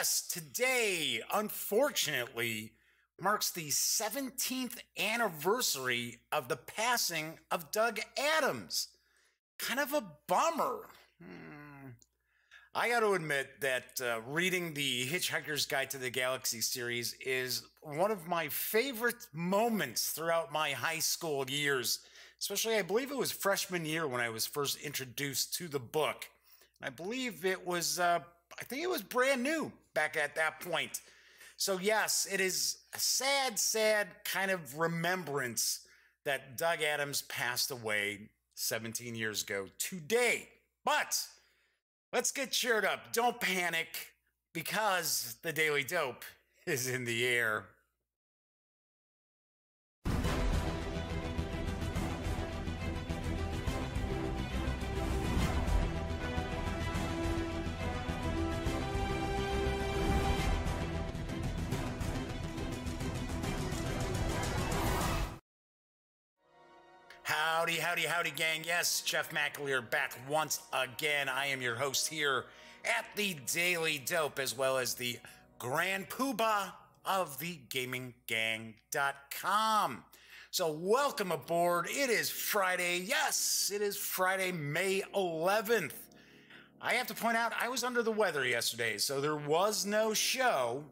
Yes, today, unfortunately, marks the 17th anniversary of the passing of Doug Adams. Kind of a bummer. I got to admit that reading the Hitchhiker's Guide to the Galaxy series is one of my favorite moments throughout my high school years. Especially, I believe it was freshman year when I was first introduced to the book. I believe it was, I think it was brand new back at that point. So yes, it is a sad, sad kind of remembrance that Doug Adams passed away 17 years ago today. But let's get cheered up. Don't panic, because the Daily Dope is in the air. Howdy, howdy, howdy, gang. Yes, Jeff McAleer back once again. I am your host here at the Daily Dope, as well as the Grand Poobah of the GamingGang.com. So welcome aboard. It is Friday. Yes, it is Friday, May 11th. I have to point out, I was under the weather yesterday, so there was no show.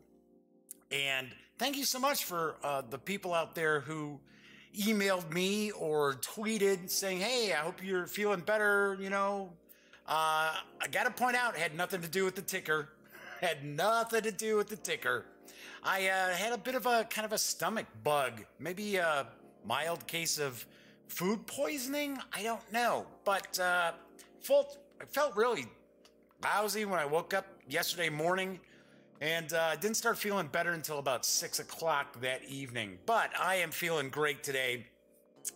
And thank you so much for the people out there who emailed me or tweeted saying, hey, I hope you're feeling better. I got to point out, it had nothing to do with the ticker. Had nothing to do with the ticker. I had a bit of a kind of a stomach bug, maybe a mild case of food poisoning. I don't know, but I felt really lousy when I woke up yesterday morning. And didn't start feeling better until about 6 o'clock that evening. But I am feeling great today.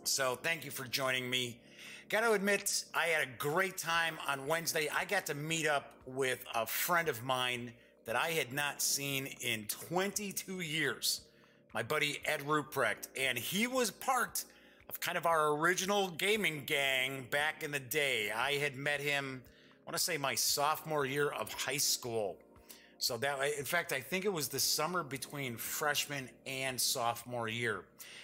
So thank you for joining me. Got to admit, I had a great time on Wednesday. I got to meet up with a friend of mine that I had not seen in 22 years. My buddy Ed Ruprecht. And he was part of kind of our original gaming gang back in the day. I had met him, I want to say my sophomore year of high school. So that, in fact, I think it was the summer between freshman and sophomore year.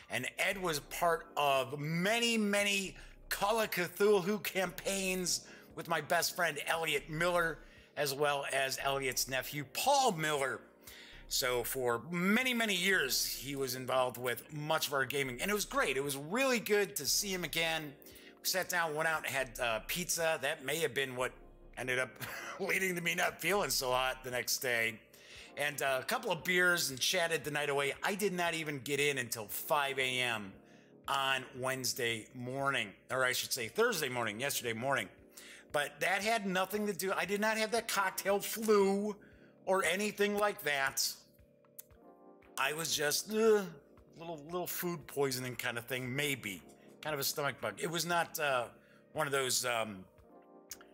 And Ed was part of many, many Call of Cthulhu campaigns with my best friend Elliot Miller, as well as Elliot's nephew Paul Miller. So for many, many years, he was involved with much of our gaming. And it was great. It was really good to see him again. We sat down, went out and had pizza. That may have been what ended up leading to me not feeling so hot the next day. And a couple of beers and chatted the night away. I did not even get in until 5 a.m. on Wednesday morning, or I should say Thursday morning, yesterday morning. But that had nothing to do, I did not have that cocktail flu or anything like that. I was just little food poisoning kind of thing, maybe. Kind of a stomach bug. It was not one of those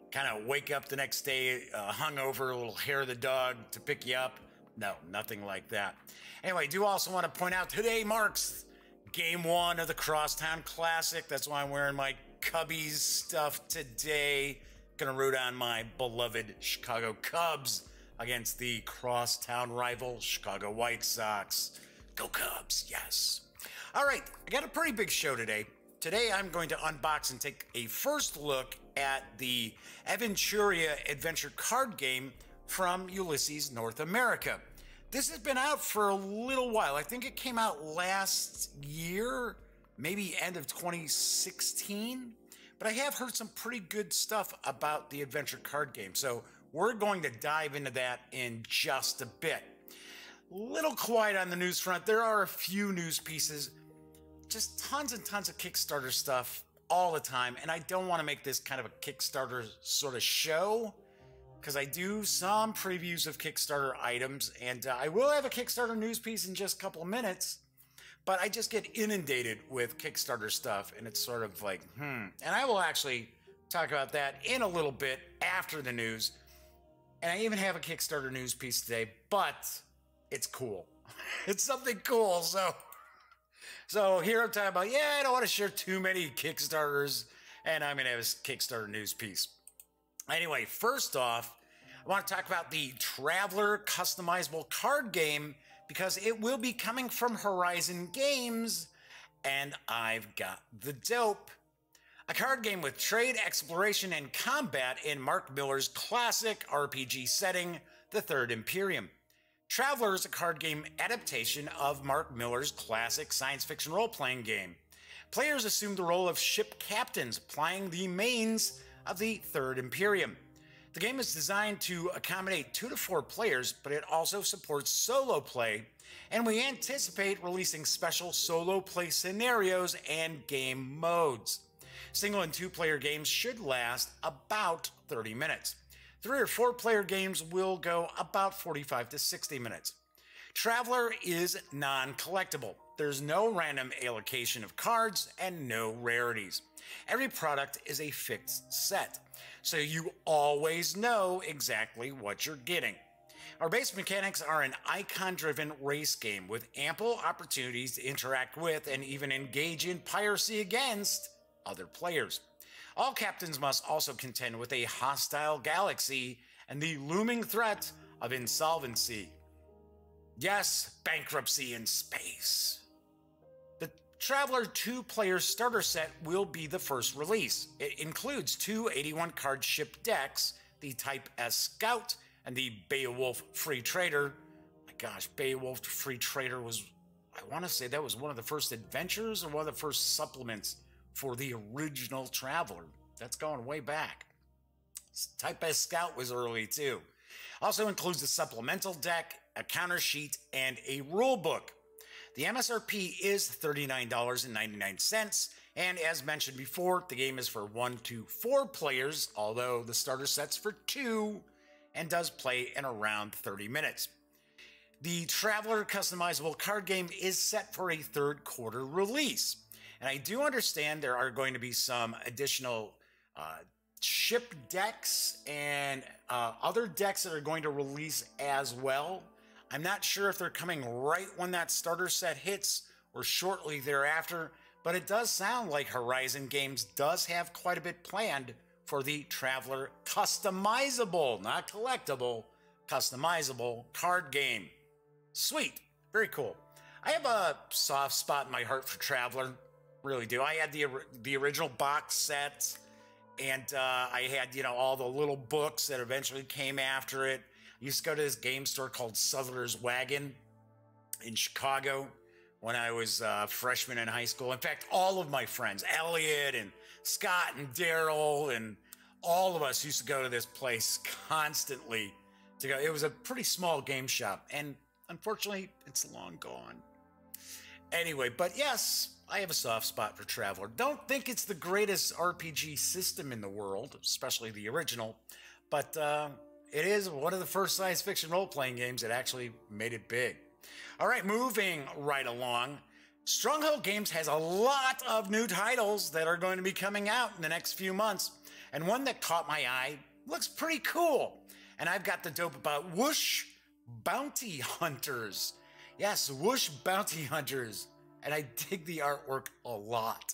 kind of wake up the next day hungover, a little hair of the dog to pick you up. No, nothing like that. Anyway, I do also want to point out today marks game one of the Crosstown Classic. That's why I'm wearing my Cubbies stuff today. Gonna root on my beloved Chicago Cubs against the crosstown rival Chicago White Sox. Go Cubs, yes. All right, I got a pretty big show today. Today, I'm going to unbox and take a first look at the Aventuria adventure card game from Ulisses North America. This has been out for a little while. I think it came out last year, maybe end of 2016. But I have heard some pretty good stuff about the adventure card game. So we're going to dive into that in just a bit. Little quiet on the news front. There are a few news pieces. Just tons and tons of Kickstarter stuff all the time. And I don't want to make this kind of a Kickstarter sort of show, because I do some previews of Kickstarter items. And I will have a Kickstarter news piece in just a couple of minutes. But I just get inundated with Kickstarter stuff. And it's sort of like, And I will actually talk about that in a little bit after the news. And I even have a Kickstarter news piece today. But it's cool. It's something cool. So here I'm talking about, I don't want to share too many Kickstarters, and I'm going to have a Kickstarter news piece. Anyway, first off, I want to talk about the Traveller Customizable Card Game because it will be coming from Horizon Games, and I've got the dope. A card game with trade, exploration, and combat in Mark Millar's classic RPG setting, The Third Imperium. Traveller is a card game adaptation of Mark Millar's classic science fiction role-playing game. Players assume the role of ship captains, plying the mains of the Third Imperium. The game is designed to accommodate 2 to 4 players, but it also supports solo play, and we anticipate releasing special solo play scenarios and game modes. Single and 2-player games should last about 30 minutes. 3 or 4-player games will go about 45 to 60 minutes. Traveller is non-collectible. There's no random allocation of cards and no rarities. Every product is a fixed set, so you always know exactly what you're getting. Our base mechanics are an icon-driven race game with ample opportunities to interact with and even engage in piracy against other players. All captains must also contend with a hostile galaxy and the looming threat of insolvency. Yes, bankruptcy in space. The Traveller 2-player starter set will be the first release. It includes 2 81-card ship decks, the Type S Scout and the Beowulf Free Trader. My gosh, Beowulf Free Trader was, I want to say that was one of the first adventures or one of the first supplements for the original Traveller. That's going way back. Type S Scout was early too. Also includes a supplemental deck, a counter sheet, and a rule book. The MSRP is $39.99, and as mentioned before, the game is for 1 to 4 players, although the starter set's for 2 and does play in around 30 minutes. The Traveller Customizable Card Game is set for a third quarter release. And I do understand there are going to be some additional ship decks and other decks that are going to release as well. I'm not sure if they're coming right when that starter set hits or shortly thereafter, but it does sound like Horizon Games does have quite a bit planned for the Traveller Customizable, not collectible, customizable card game. Sweet. Very cool. I have a soft spot in my heart for Traveller. Really do. I had the original box set, and I had, all the little books that eventually came after it. I used to go to this game store called Southler's Wagon in Chicago when I was a freshman in high school. In fact, all of my friends, Elliot and Scott and Daryl and all of us used to go to this place constantly to go. It was a pretty small game shop, and unfortunately, it's long gone. Anyway, but yes, I have a soft spot for Traveller. Don't think it's the greatest RPG system in the world, especially the original, but it is one of the first science fiction role-playing games that actually made it big. All right, moving right along. Stronghold Games has a lot of new titles that are going to be coming out in the next few months, and one that caught my eye looks pretty cool. And I've got the dope about Whoosh Bounty Hunters. Yes, Whoosh Bounty Hunters. And I dig the artwork a lot.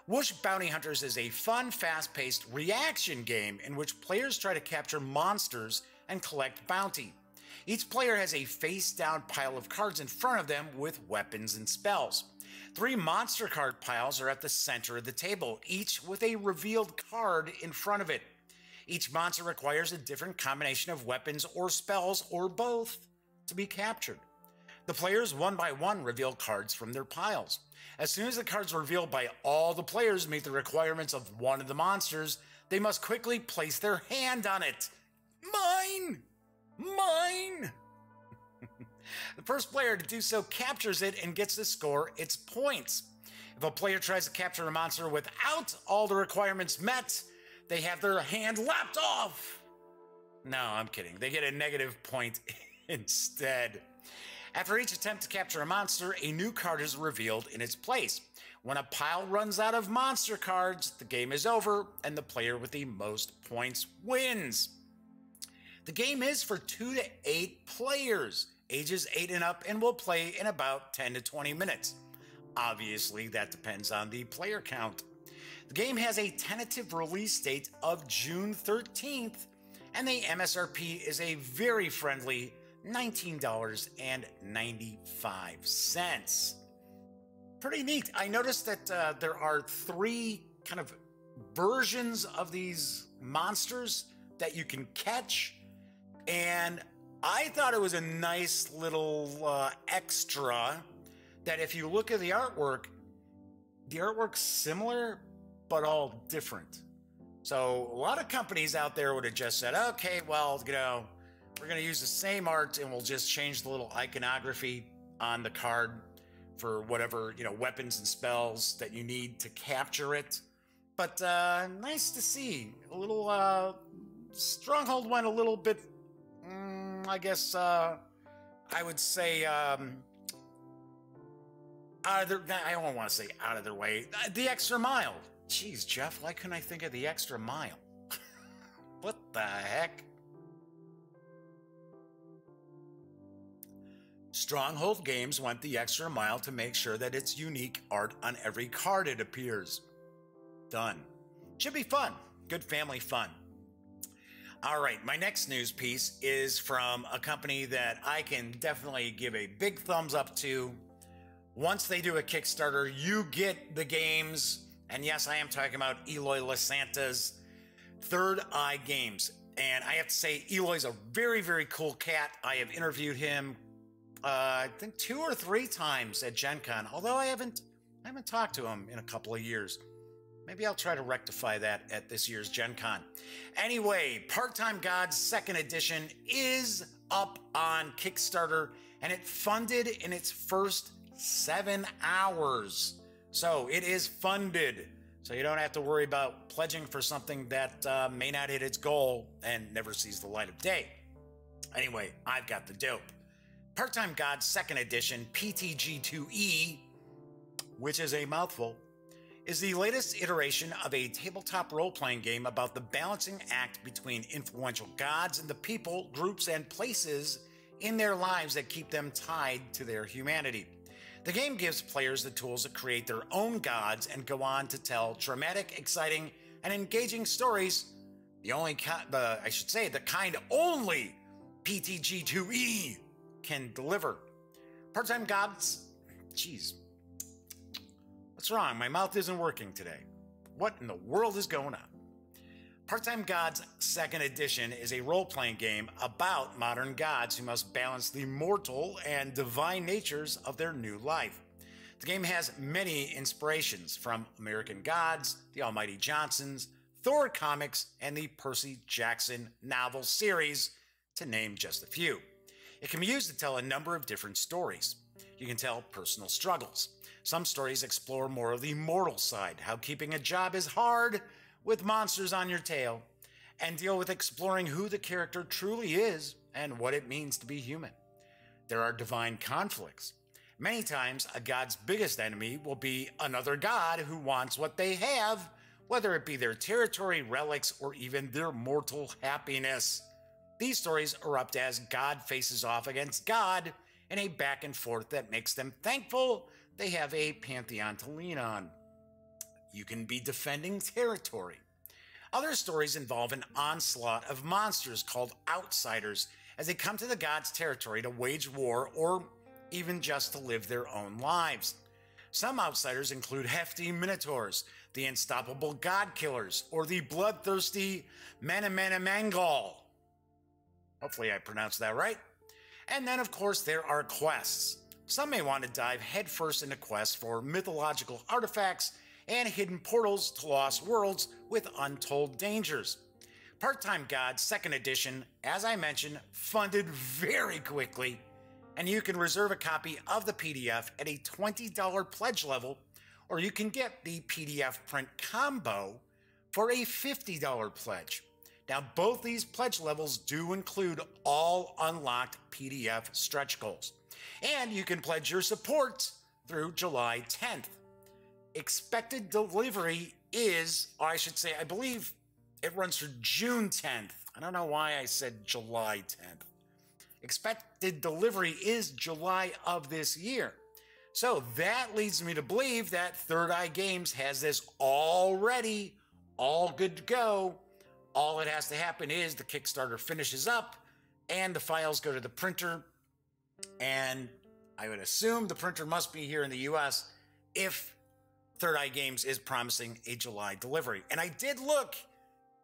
Whoosh Bounty Hunters is a fun, fast-paced reaction game in which players try to capture monsters and collect bounty. Each player has a face-down pile of cards in front of them with weapons and spells. 3 monster card piles are at the center of the table, each with a revealed card in front of it. Each monster requires a different combination of weapons or spells, or both, to be captured. The players one by one reveal cards from their piles. As soon as the cards revealed by all the players meet the requirements of one of the monsters, they must quickly place their hand on it. Mine! Mine! The first player to do so captures it and gets to score its points. If a player tries to capture a monster without all the requirements met, they have their hand lopped off. No, I'm kidding. They get a negative point instead. After each attempt to capture a monster, a new card is revealed in its place. When a pile runs out of monster cards, the game is over and the player with the most points wins. The game is for 2 to 8 players, ages 8 and up, and will play in about 10 to 20 minutes. Obviously, that depends on the player count. The game has a tentative release date of June 13th, and the MSRP is a very friendly $19.95. Pretty neat. I noticed that there are 3 kind of versions of these monsters that you can catch, and I thought it was a nice little extra that if you look at the artwork's similar, but all different. So a lot of companies out there would have just said, okay, well, we're going to use the same art and we'll just change the little iconography on the card for whatever, weapons and spells that you need to capture it. But nice to see. A little, Stronghold went a little bit, I guess, I would say, I don't want to say out of their way. The extra mile. Jeez, Jeff, why couldn't I think of the extra mile? What the heck? Stronghold Games went the extra mile to make sure that it's unique art on every card it appears. Done. Should be fun. Good family fun. All right, my next news piece is from a company that I can definitely give a big thumbs up to. Once they do a Kickstarter, you get the games. And yes, I am talking about Eloy Lasanta's Third Eye Games. And I have to say, Eloy's a very, very cool cat. I have interviewed him, I think 2 or 3 times at Gen Con, although I haven't talked to him in a couple of years. Maybe I'll try to rectify that at this year's Gen Con. Anyway, Part-Time Gods 2nd Edition is up on Kickstarter, and it funded in its first 7 hours. So it is funded. So you don't have to worry about pledging for something that may not hit its goal and never sees the light of day. Anyway, I've got the dope. Part-Time Gods 2nd Edition PTG2E, which is a mouthful, is the latest iteration of a tabletop role-playing game about the balancing act between influential gods and the people, groups, and places in their lives that keep them tied to their humanity. The game gives players the tools to create their own gods and go on to tell dramatic, exciting, and engaging stories. The kind only PTG2E can deliver. Part-Time Gods, jeez, what's wrong? My mouth isn't working today. What in the world is going on? Part-Time Gods 2nd Edition is a role-playing game about modern gods who must balance the mortal and divine natures of their new life. The game has many inspirations from American Gods, the Almighty Johnsons, Thor comics, and the Percy Jackson novel series, to name just a few. It can be used to tell a number of different stories. You can tell personal struggles. Some stories explore more of the mortal side, how keeping a job is hard with monsters on your tail, and deal with exploring who the character truly is and what it means to be human. There are divine conflicts. Many times, a god's biggest enemy will be another god who wants what they have, whether it be their territory, relics, or even their mortal happiness. These stories erupt as God faces off against God in a back and forth that makes them thankful they have a pantheon to lean on. You can be defending territory. Other stories involve an onslaught of monsters called outsiders as they come to the gods' territory to wage war or even just to live their own lives. Some outsiders include hefty minotaurs, the unstoppable god killers, or the bloodthirsty Manamanamangal. Hopefully I pronounced that right. And then, of course, there are quests. Some may want to dive headfirst into quests for mythological artifacts and hidden portals to lost worlds with untold dangers. Part-Time Gods 2nd Edition, as I mentioned, funded very quickly, and you can reserve a copy of the PDF at a $20 pledge level, or you can get the PDF print combo for a $50 pledge. Now, both these pledge levels do include all unlocked PDF stretch goals, and you can pledge your support through July 10th. Expected delivery is, or I should say, I believe it runs through June 10th. I don't know why I said July 10th. Expected delivery is July of this year. So that leads me to believe that Third Eye Games has this already all good to go, All that has to happen is the Kickstarter finishes up and the files go to the printer. And I would assume the printer must be here in the US if Third Eye Games is promising a July delivery. And I did look,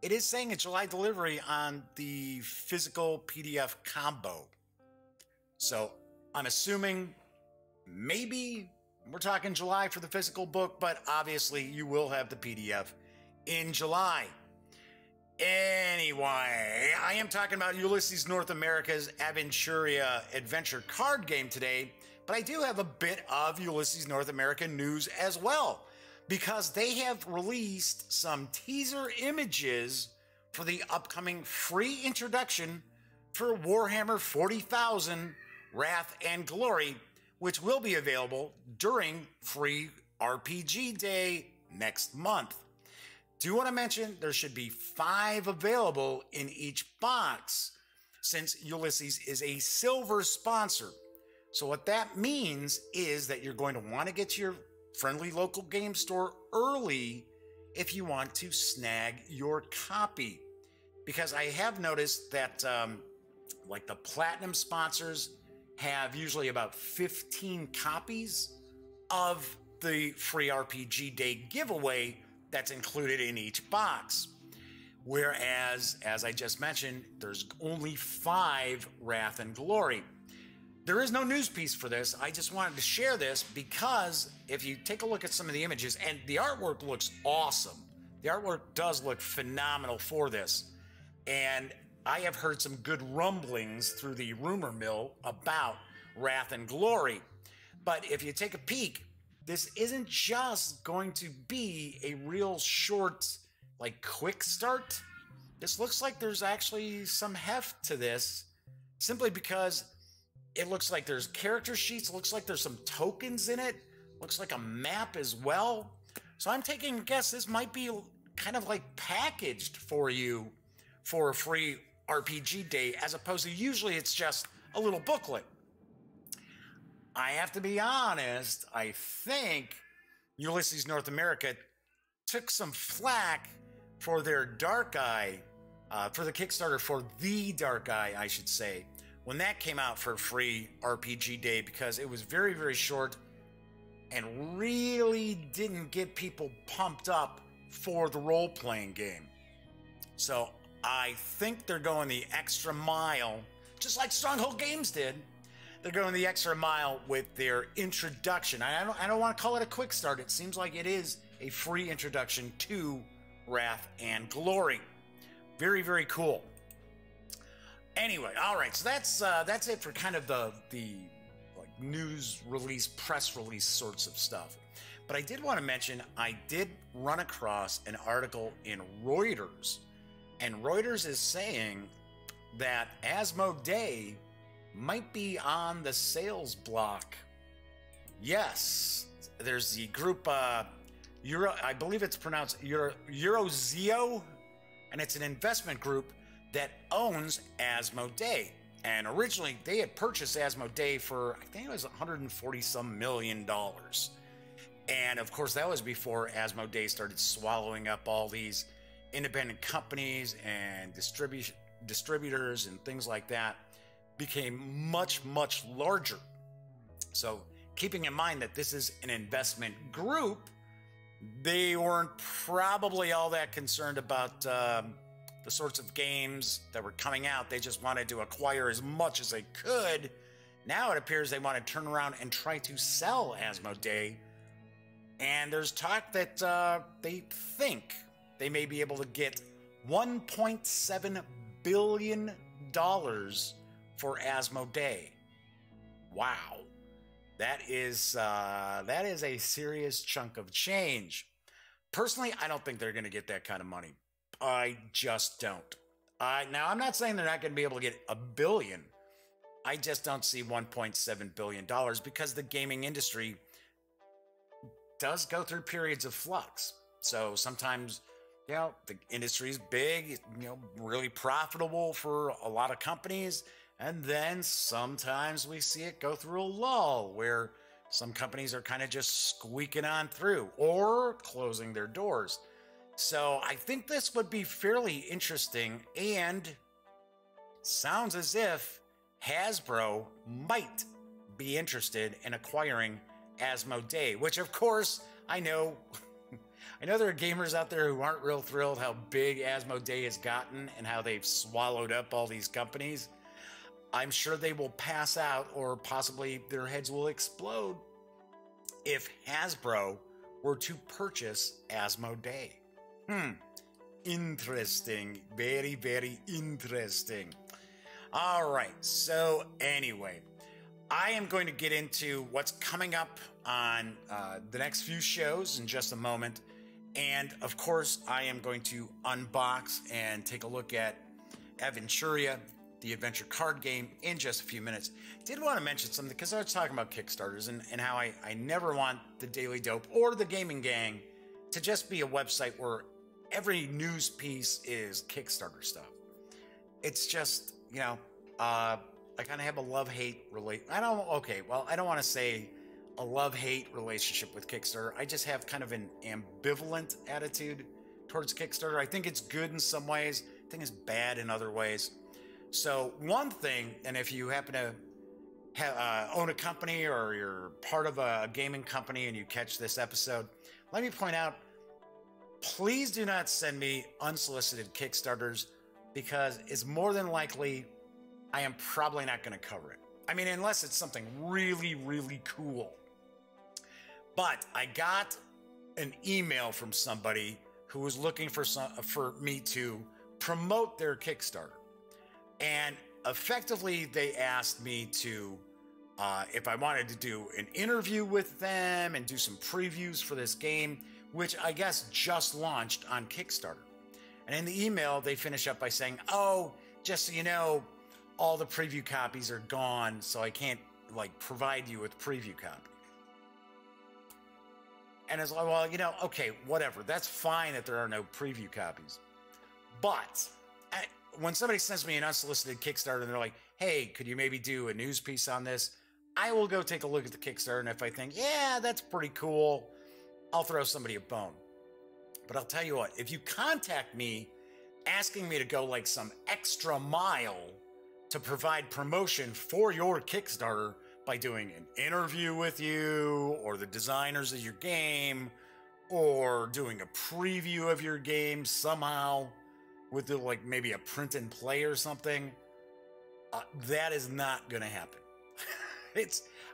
it is saying a July delivery on the physical PDF combo. So I'm assuming maybe we're talking July for the physical book, but obviously you will have the PDF in July. Anyway, I am talking about Ulisses North America's Aventuria adventure card game today, but I do have a bit of Ulisses North America news as well, because they have released some teaser images for the upcoming free introduction for Warhammer 40,000 Wrath and Glory, which will be available during Free RPG Day next month. Do want to mention there should be 5 available in each box, since Ulysses is a silver sponsor. So what that means is that you're going to want to get to your friendly local game store early if you want to snag your copy. Because I have noticed that like the platinum sponsors have usually about 15 copies of the free RPG Day giveaway that's included in each box. Whereas, as I just mentioned, there's only 5 Wrath and Glory. There is no news piece for this. I just wanted to share this because if you take a look at some of the images, and the artwork looks awesome. The artwork does look phenomenal for this. And I have heard some good rumblings through the rumor mill about Wrath and Glory. But if you take a peek, this isn't just going to be a real short, like, quick start. This looks like there's actually some heft to this, simply because it looks like there's character sheets, looks like there's some tokens in it, looks like a map as well. So I'm taking a guess this might be kind of like packaged for you for a free RPG Day, as opposed to usually it's just a little booklet. I have to be honest, I think Ulysses North America took some flack for their Dark Eye, for the Kickstarter for the Dark Eye, I should say, when that came out for free RPG Day, because it was very, very short and really didn't get people pumped up for the role-playing game. So I think they're going the extra mile, just like Stronghold Games did. They're going the extra mile with their introduction. I don't want to call it a quick start. It seems like it is a free introduction to Wrath and Glory. Very, very cool. Anyway, all right. So that's it for kind of the like news release, press release sorts of stuff. But I did want to mention I did run across an article in Reuters, and Reuters is saying that Asmodee might be on the sales block. Yes, there's the group Euro, I believe it's pronounced Eurozeo, and it's an investment group that owns Asmodee. And originally they had purchased Asmodee for, I think it was $140-some million. And of course that was before Asmodee started swallowing up all these independent companies and distributors and things like that. Became much, much larger. So keeping in mind that this is an investment group, they weren't probably all that concerned about the sorts of games that were coming out. They just wanted to acquire as much as they could. Now it appears they want to turn around and try to sell Asmodee. And there's talk that they think they may be able to get $1.7 billion for Asmodee. Wow, that is a serious chunk of change. Personally, I don't think they're going to get that kind of money. I just don't. Now, I'm not saying they're not going to be able to get $1 billion. I just don't see $1.7 billion because the gaming industry does go through periods of flux. So sometimes, you know, the industry's big, you know, really profitable for a lot of companies. And then sometimes we see it go through a lull where some companies are kind of just squeaking on through or closing their doors. So I think this would be fairly interesting, and sounds as if Hasbro might be interested in acquiring Asmodee, which of course I know I know there are gamers out there who aren't real thrilled how big Asmodee has gotten and how they've swallowed up all these companies. I'm sure they will pass out, or possibly their heads will explode if Hasbro were to purchase Asmodee. Interesting. Very, very interesting. All right. So anyway, I am going to get into what's coming up on the next few shows in just a moment. And of course, I am going to unbox and take a look at Aventuria, the adventure card game, in just a few minutes. Did want to mention something because I was talking about Kickstarters and how I never want the Daily Dope or the Gaming Gang to just be a website where every news piece is Kickstarter stuff. It's just, you know, I kind of have a love-hate I don't want to say a love-hate relationship with Kickstarter. I just have kind of an ambivalent attitude towards Kickstarter. I think it's good in some ways. I think it's bad in other ways. So one thing, and if you happen to own a company or you're part of a gaming company and you catch this episode, let me point out, please do not send me unsolicited Kickstarters, because it's more than likely I am probably not going to cover it. I mean, unless it's something really, really cool. But I got an email from somebody who was looking for me to promote their Kickstarter. And effectively, they asked me to, if I wanted to do an interview with them and do some previews for this game, which I guess just launched on Kickstarter. And in the email, they finish up by saying, oh, just so you know, all the preview copies are gone, so I can't provide you with preview copies. And it's like, well, okay, whatever. That's fine that there are no preview copies. But when somebody sends me an unsolicited Kickstarter and they're like, hey, could you maybe do a news piece on this? I will go take a look at the Kickstarter, and if I think, yeah, that's pretty cool, I'll throw somebody a bone. But I'll tell you what, if you contact me asking me to go some extra mile to provide promotion for your Kickstarter by doing an interview with you or the designers of your game, or doing a preview of your game somehow with maybe a print and play or something, that is not going to happen.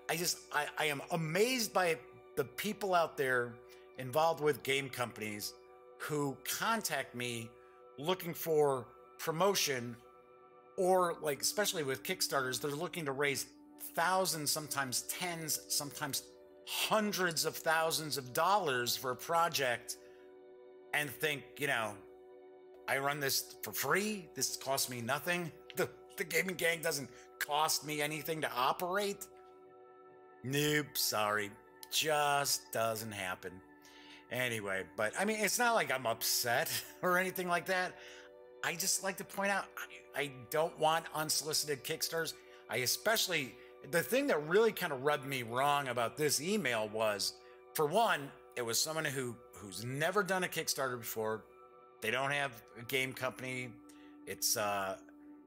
I am amazed by the people out there involved with game companies who contact me looking for promotion, or especially with Kickstarters, they're looking to raise thousands, sometimes tens, sometimes hundreds of thousands of dollars for a project, and think, I run this for free. This costs me nothing. The Gaming Gang doesn't cost me anything to operate. Nope, sorry. Just doesn't happen. Anyway, but I mean, it's not like I'm upset or anything like that. I just like to point out, I don't want unsolicited Kickstarters. The thing that really kind of rubbed me wrong about this email was, for one, it was someone who's never done a Kickstarter before. They don't have a game company. It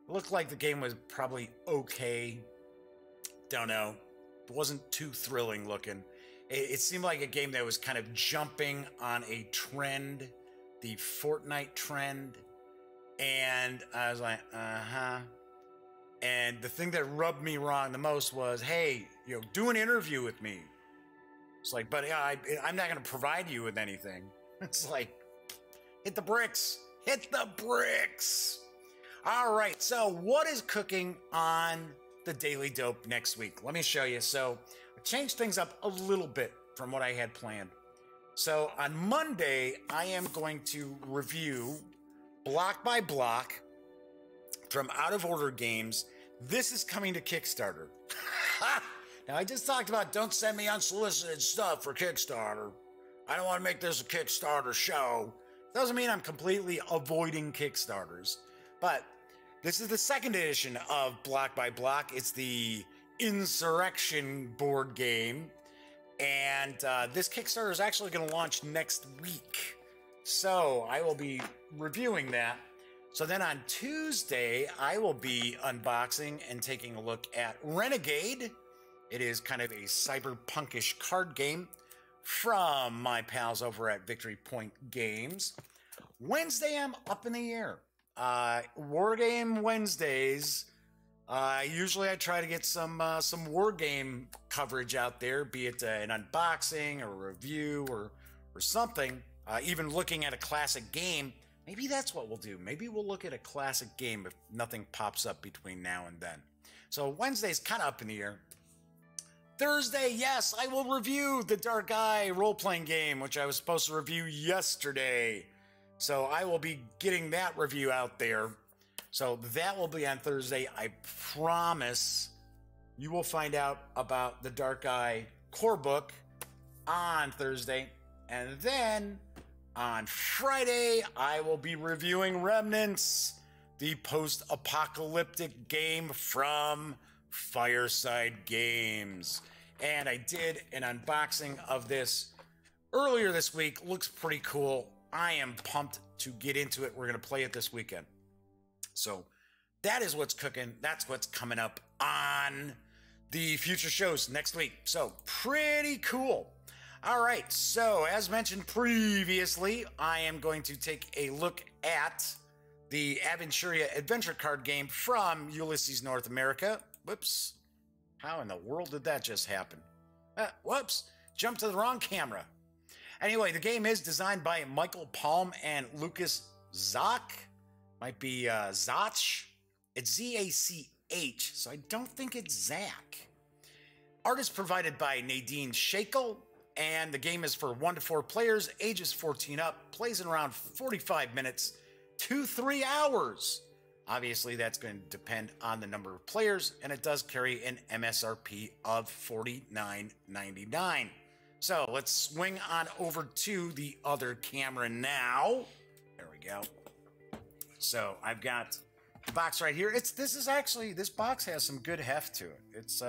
looked like the game was probably okay. Don't know. It wasn't too thrilling looking. It seemed like a game that was kind of jumping on a trend, the Fortnite trend. And I was like, uh-huh. And the thing that rubbed me wrong the most was, hey, do an interview with me. It's like, but yeah, I'm not going to provide you with anything. It's like, hit the bricks. Hit the bricks. All right, so what is cooking on the Daily Dope next week? Let me show you. So I changed things up a little bit from what I had planned. So on Monday, I am going to review block by block from Out of Order Games. This is coming to Kickstarter. Now, I just talked about don't send me unsolicited stuff for Kickstarter. I don't want to make this a Kickstarter show. Doesn't mean I'm completely avoiding Kickstarters. But this is the second edition of Block by Block. It's the Insurrection board game. And this Kickstarter is actually going to launch next week. So I will be reviewing that. So then on Tuesday, I will be unboxing and taking a look at Renegade. It is kind of a cyberpunkish card game from my pals over at Victory Point Games. Wednesday, I'm up in the air. War Game Wednesdays. Usually I try to get some war game coverage out there, be it an unboxing or a review or something. Even looking at a classic game. Maybe that's what we'll do. Maybe we'll look at a classic game if nothing pops up between now and then. So Wednesday's kind of up in the air. Thursday, yes, I will review the Dark Eye role-playing game, which I was supposed to review yesterday. So I will be getting that review out there. So that will be on Thursday. I promise you will find out about the Dark Eye core book on Thursday. And then on Friday, I will be reviewing Remnants, the post-apocalyptic game from Fireside Games. And I did an unboxing of this earlier this week. Looks pretty cool. I am pumped to get into it. We're going to play it this weekend. So that is what's cooking. That's what's coming up on the future shows next week. So pretty cool. All right. So as mentioned previously, I am going to take a look at the Aventuria adventure card game from Ulisses North America. Whoops. How in the world did that just happen? Whoops. Jumped to the wrong camera. Anyway, the game is designed by Michael Palm and Lucas Zach. Might be Zach. It's Z-A-C-H, so I don't think it's Zach. Art is provided by Nadine Shakel, and the game is for 1 to 4 players, ages 14 up, plays in around 45 minutes to 3 hours. Obviously, that's going to depend on the number of players, and it does carry an MSRP of $49.99. So let's swing on over to the other camera now. There we go. So I've got the box right here. This box has some good heft to it. It's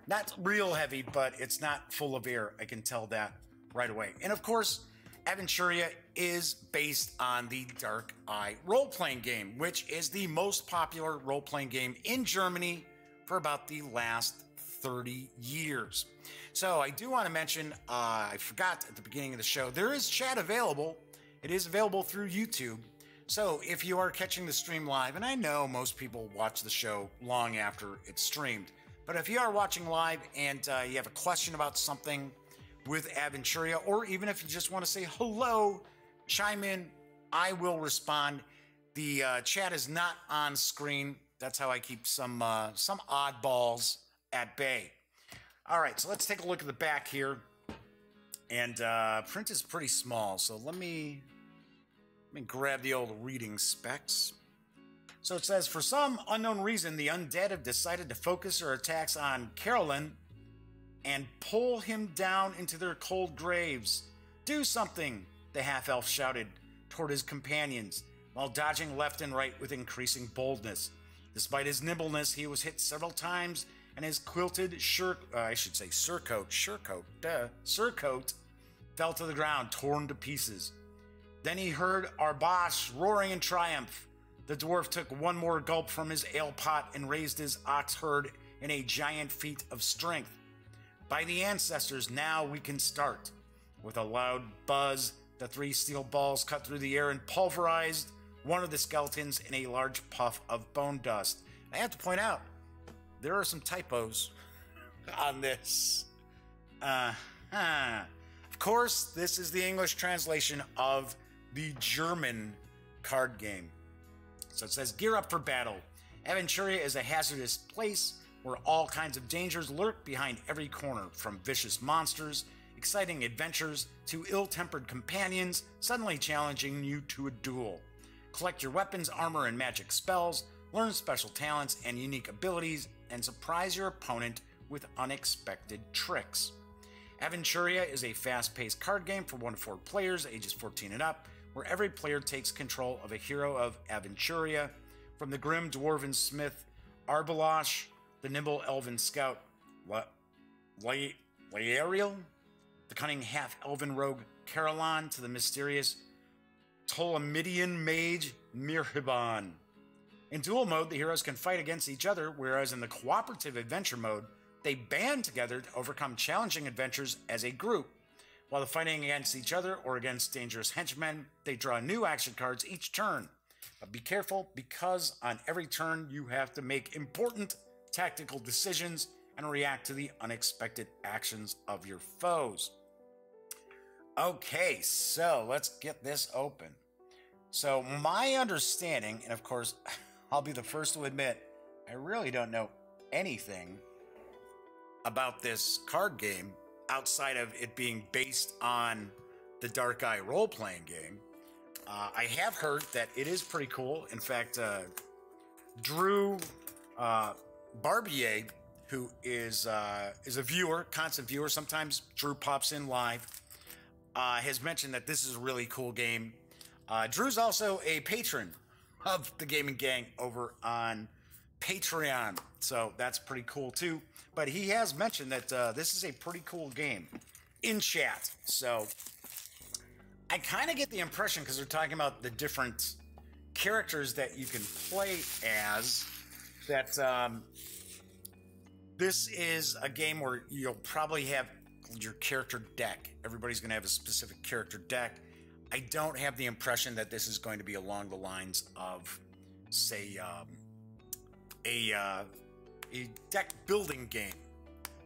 not real heavy, but it's not full of air. I can tell that right away. And of course, Aventuria is based on the Dark Eye role-playing game, which is the most popular role-playing game in Germany for about the last 30 years. So I do want to mention, I forgot at the beginning of the show, there is chat available. It is available through YouTube. So if you are catching the stream live, and I know most people watch the show long after it's streamed, but if you are watching live and you have a question about something with Aventuria, or even if you just want to say hello, chime in, I will respond. The chat is not on screen. That's how I keep some oddballs at bay. All right, so let's take a look at the back here. And print is pretty small, so let me grab the old reading specs. So it says, for some unknown reason, the undead have decided to focus their attacks on Carolyn and pull him down into their cold graves. Do something, the half-elf shouted toward his companions, while dodging left and right with increasing boldness. Despite his nimbleness, he was hit several times, and his quilted surcoat fell to the ground, torn to pieces. Then he heard Arbash roaring in triumph. The dwarf took one more gulp from his ale pot and raised his ox herd in a giant feat of strength. By the ancestors, now we can start. With a loud buzz, the 3 steel balls cut through the air and pulverized one of the skeletons in a large puff of bone dust. I have to point out, there are some typos on this. Of course, this is the English translation of the German card game. So it says, gear up for battle. Aventuria is a hazardous place where all kinds of dangers lurk behind every corner, from vicious monsters, exciting adventures, to ill-tempered companions suddenly challenging you to a duel. Collect your weapons, armor, and magic spells, learn special talents and unique abilities, and surprise your opponent with unexpected tricks. Aventuria is a fast-paced card game for 1 to 4 players, ages 14 and up, where every player takes control of a hero of Aventuria, from the grim dwarven smith Arbalash, the nimble elven scout Laeriel, the cunning half-elven rogue Caroline, to the mysterious Ptolemidian mage Mirhiban. In duel mode, the heroes can fight against each other, whereas in the cooperative adventure mode, they band together to overcome challenging adventures as a group. While fighting against each other or against dangerous henchmen, they draw new action cards each turn. But be careful, because on every turn you have to make important tactical decisions and react to the unexpected actions of your foes. Okay, so let's get this open. So my understanding, and of course, I'll be the first to admit, I really don't know anything about this card game outside of it being based on the Dark Eye role-playing game. I have heard that it is pretty cool. In fact, Drew Barbier, who is a viewer, constant viewer, sometimes Drew pops in live, has mentioned that this is a really cool game. Drew's also a patron of the Gaming Gang over on Patreon, so that's pretty cool too. But he has mentioned that this is a pretty cool game in chat. So I kind of get the impression, because they're talking about the different characters that you can play as, that this is a game where you'll probably have your character deck. Everybody's going to have a specific character deck. I don't have the impression that this is going to be along the lines of, say, a deck building game.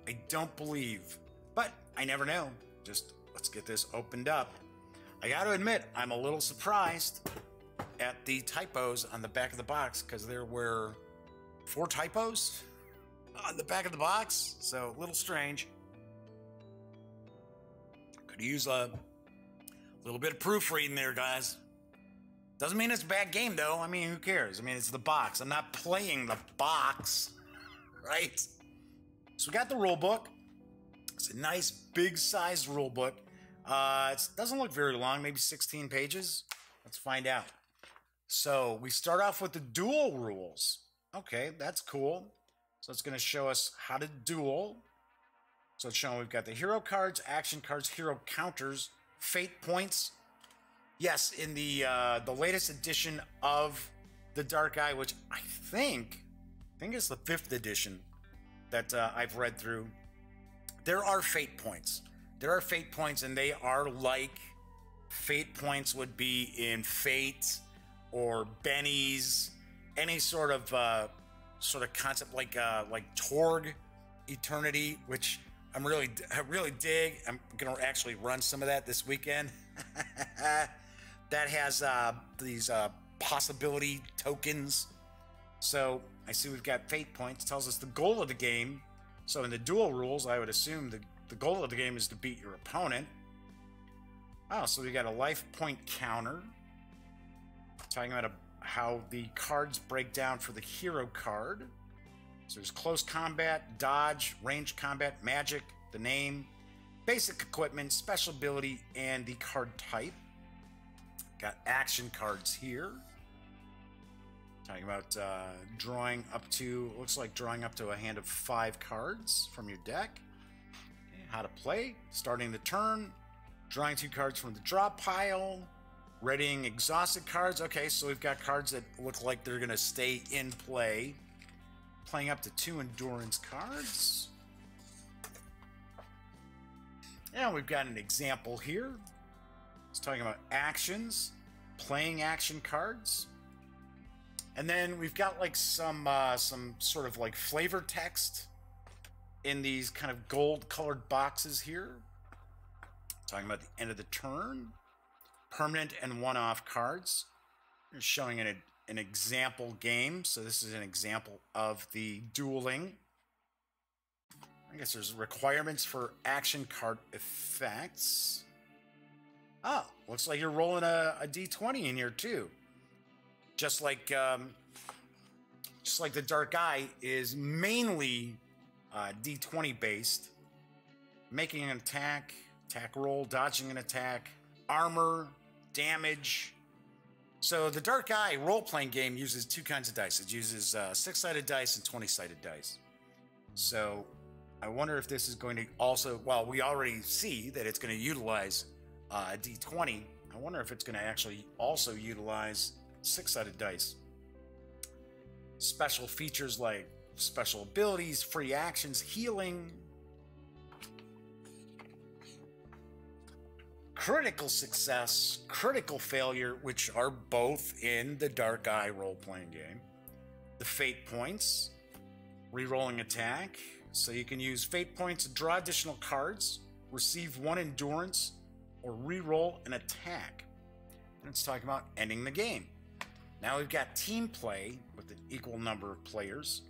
I don't believe, but I never know. Just let's get this opened up. I got to admit, I'm a little surprised at the typos on the back of the box, because there were 4 typos on the back of the box, so a little strange. Could use a little bit of proofreading there, guys. Doesn't mean it's a bad game, though. I mean, who cares? I mean, it's the box. I'm not playing the box, right? So we got the rule book. It's a nice, big-sized rule book. It doesn't look very long, maybe 16 pages. Let's find out. So we start off with the duel rules. Okay, that's cool. So it's going to show us how to duel. So it's showing we've got the hero cards, action cards, hero counters, fate points. Yes, in the latest edition of the Dark Eye, which I think it's the 5th edition that I've read through, there are fate points. There are fate points, and they are like fate points would be in Fate or Benny's, any sort of concept like Torg Eternity, which I really dig. I'm gonna actually run some of that this weekend. That has these possibility tokens. So I see we've got fate points. Tells us the goal of the game. So in the duel rules, I would assume the goal of the game is to beat your opponent. Oh, so we got a life point counter. Talking about how the cards break down for the hero card. So there's close combat, dodge, ranged combat, magic, the name, basic equipment, special ability, and the card type. Got action cards here. Talking about drawing up to, looks like drawing up to a hand of 5 cards from your deck. Okay, how to play, starting the turn, drawing 2 cards from the draw pile, readying exhausted cards. Okay, so we've got cards that look like they're going to stay in play. Playing up to 2 endurance cards. And we've got an example here. It's talking about actions, playing action cards. And then we've got like some sort of like flavor text in these kind of gold colored boxes here. Talking about the end of the turn, permanent and one-off cards. They're showing an example game. So this is an example of the dueling. I guess there's requirements for action card effects. Oh, looks like you're rolling a D20 in here too. Just like the Dark Eye is mainly D20 based. Making an attack, attack roll, dodging an attack, armor, damage. So the Dark Eye role-playing game uses 2 kinds of dice. It uses 6-sided dice and 20-sided dice. So I wonder if this is going to also, well, we already see that it's going to utilize D20. I wonder if it's going to actually also utilize 6-sided dice. Special features like special abilities, free actions, healing, critical success, critical failure, which are both in the Dark Eye role-playing game. The fate points, re-rolling attack, so you can use fate points to draw additional cards, receive 1 endurance, or re-roll an attack. And it's talking about ending the game. Now we've got team play with an equal number of players.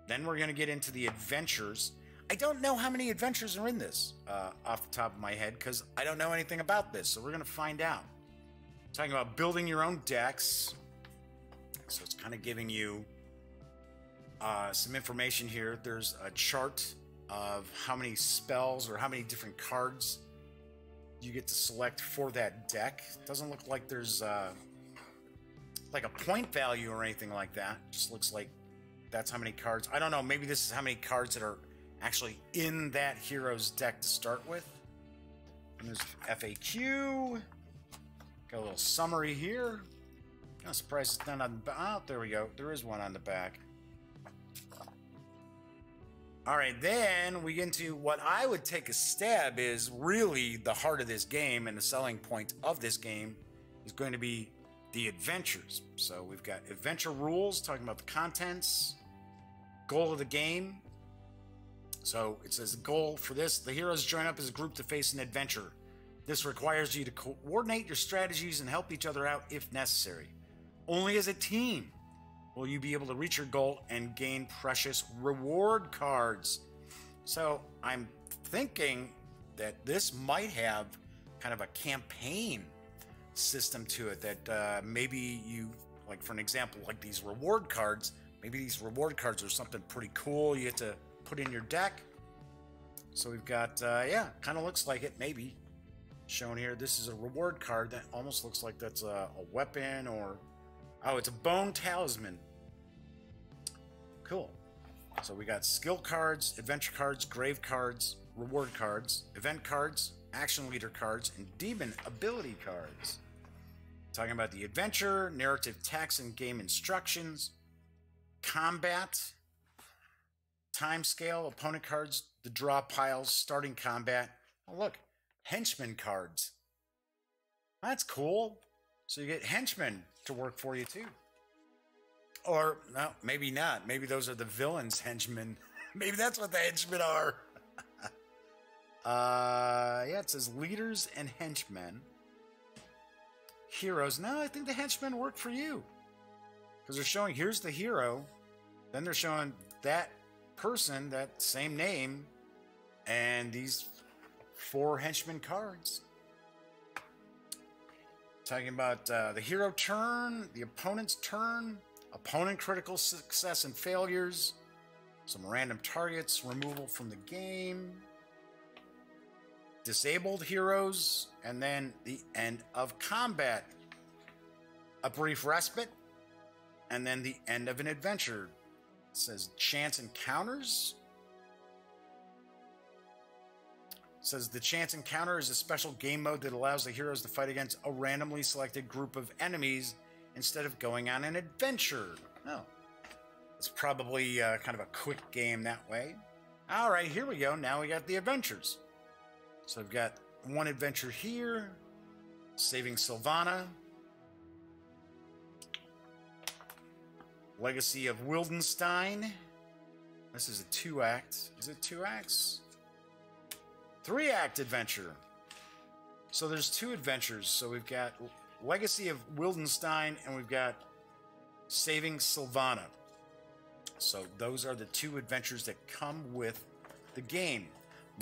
Then we're going to get into the adventures. I don't know how many adventures are in this off the top of my head because I don't know anything about this, so we're going to find out. Talking about building your own decks. So it's kind of giving you some information here. There's a chart of how many spells or how many different cards you get to select for that deck. It doesn't look like there's like a point value or anything like that. It just looks like that's how many cards. I don't know, maybe this is how many cards that are actually in that hero's deck to start with. And there's FAQ. Got a little summary here. Kind of surprised it's not on the back. Oh, there we go. There is one on the back. All right, then we get into what I would take a stab is really the heart of this game, and the selling point of this game is going to be the adventures. So we've got adventure rules, talking about the contents, goal of the game. So it says the goal for this, the heroes join up as a group to face an adventure. This requires you to coordinate your strategies and help each other out if necessary. Only as a team will you be able to reach your goal and gain precious reward cards. So I'm thinking that this might have kind of a campaign system to it, that maybe you, like for an example, like these reward cards, maybe these reward cards are something pretty cool you get to put in your deck. So we've got, yeah, kind of looks like it, maybe. Shown here, this is a reward card that almost looks like that's a weapon or... Oh, it's a bone talisman. Cool. So we got skill cards, adventure cards, grave cards, reward cards, event cards, action leader cards, and demon ability cards. Talking about the adventure, narrative text and game instructions, combat, time scale, opponent cards, the draw piles, starting combat. Oh, look, henchman cards. That's cool. So you get henchmen to work for you too. Or, no, maybe not. Maybe those are the villains' henchmen. Maybe that's what the henchmen are. Yeah, it says leaders and henchmen. Heroes. No, I think the henchmen work for you. Because they're showing, here's the hero. Then they're showing that person, that same name, and these 4 henchmen cards. Talking about the hero turn, the opponent's turn, opponent critical success and failures, some random targets, removal from the game, disabled heroes, and then the end of combat. A brief respite, and then the end of an adventure. It says chance encounters. It says the chance encounter is a special game mode that allows the heroes to fight against a randomly selected group of enemies instead of going on an adventure. Oh, it's probably kind of a quick game that way. All right, here we go. Now we got the adventures. So I've got one adventure here, saving Sylvana, Legacy of Wildenstein. This is a 2-act. Is it 2 acts? 3-act adventure. So there's 2 adventures. So we've got Legacy of Wildenstein and we've got Saving Sylvana. So those are the 2 adventures that come with the game.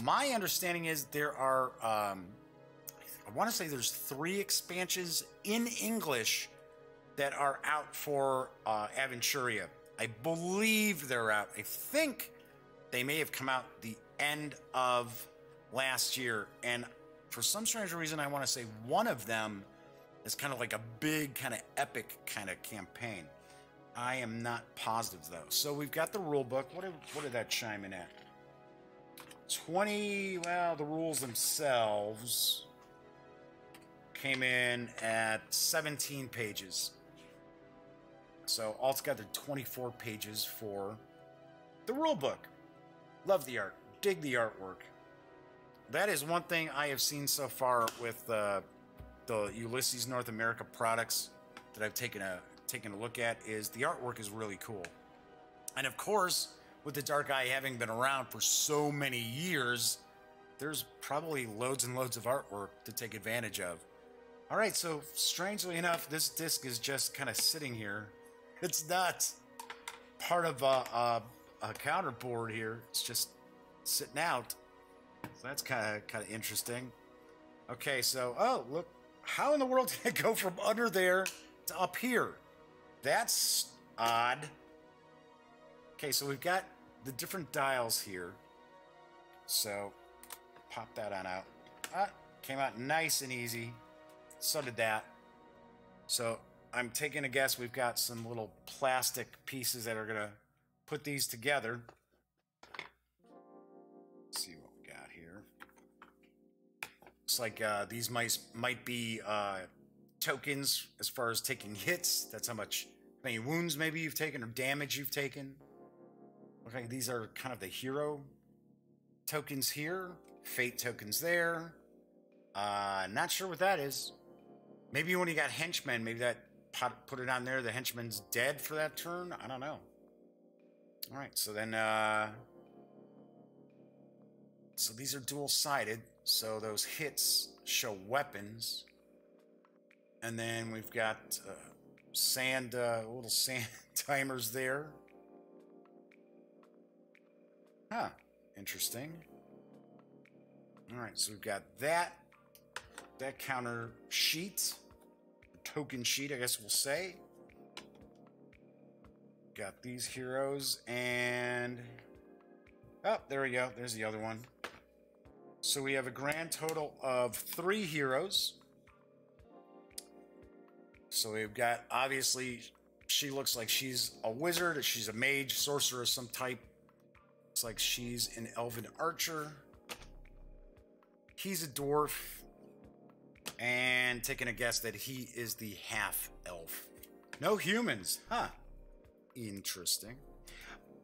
My understanding is there are, I want to say there's 3 expansions in English that are out for Aventuria. I believe they're out. I think they may have come out the end of last year. And for some strange reason, I want to say one of them is kind of like a big, kind of epic kind of campaign. I am not positive, though. So we've got the rule book. What did that chime in at? 20, well, the rules themselves. came in at 17 pages. So altogether 24 pages for the rule book. Love the art. Dig the artwork. That is one thing I have seen so far with the Ulisses North America products that I've taken a look at, is the artwork is really cool. And of course, with the Dark Eye having been around for so many years, there's probably loads and loads of artwork to take advantage of. All right, so strangely enough, this disc is just kind of sitting here. It's not part of a counterboard here. It's just sitting out. So that's kind of interesting. Okay, so, oh, look. How in the world did it go from under there to up here? That's odd. Okay, so we've got the different dials here. So, pop that on out. Came out nice and easy. So did that. So, I'm taking a guess we've got some little plastic pieces that are going to put these together. Let's see what we got here. Looks like these might be tokens as far as taking hits. That's how many wounds maybe you've taken or damage you've taken. Okay, these are kind of the hero tokens here. Fate tokens there. Not sure what that is. Maybe when you got henchmen, maybe that put it on there. The henchman's dead for that turn. I don't know. All right, so then so these are dual-sided. So those hits show weapons. And then we've got little sand timers there. Huh, interesting. All right, so we've got that counter sheet, token sheet, I guess we'll say. Got these heroes, and oh, there we go. There's the other one. So we have a grand total of 3 heroes. So we've got, obviously, she looks like she's a wizard. She's a mage, sorcerer of some type. Looks like she's an elven archer. He's a dwarf. And taking a guess that he is the half-elf. No humans. Huh. Interesting.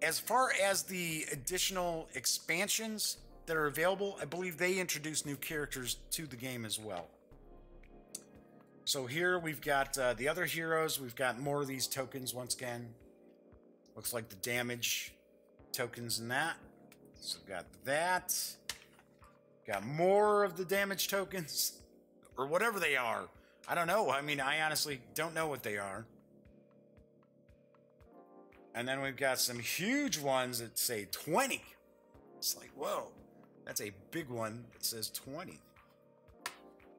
As far as the additional expansions that are available, I believe they introduce new characters to the game as well. So here we've got the other heroes. We've got more of these tokens once again. Looks like the damage tokens in that. So we've got that. Got more of the damage tokens. Or whatever they are. I don't know. I mean, I honestly don't know what they are. And then we've got some huge ones that say 20. It's like, whoa. That's a big one that says 20.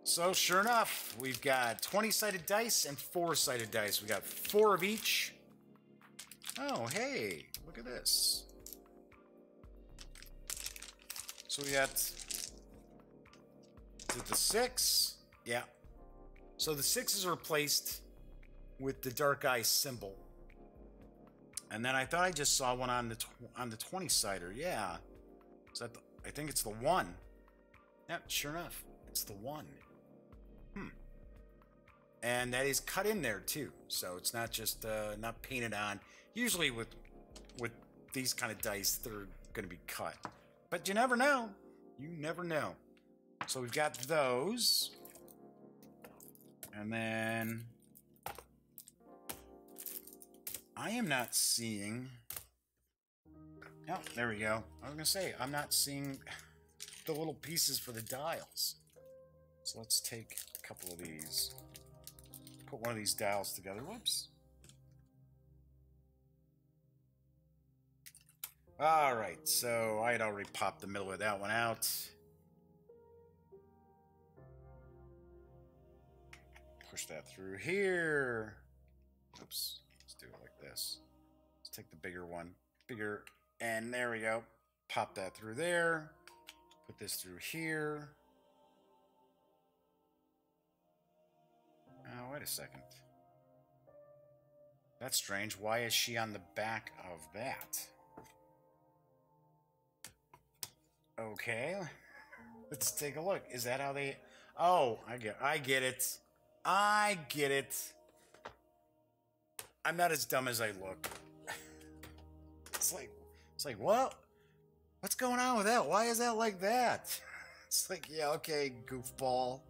So, sure enough, we've got 20-sided dice and 4-sided dice. We got 4 of each. Oh, hey, look at this. So we got the 6. Yeah. So the 6 is replaced with the Dark Eye symbol. And then I thought I just saw one on the 20-sider. Yeah. So I think it's the 1. Yeah, sure enough. It's the 1. And that is cut in there too. So it's not just not painted on. Usually with these kind of dice, they're going to be cut. But you never know. You never know. So we've got those. And then I am not seeing. Oh, there we go. I was going to say, I'm not seeing the little pieces for the dials. So let's take a couple of these. Put one of these dials together. Whoops. All right, so I had already popped the middle of that one out. Push that through here. Oops. Let's do it like this. Let's take the bigger one. Bigger. And there we go. Pop that through there. Put this through here. Oh, wait a second. That's strange. Why is she on the back of that? Okay. Let's take a look. Is that how they... Oh, I get it. I get it. I'm not as dumb as I look. It's like, what? What's going on with that? Why is that like that? It's like, yeah, okay, goofball.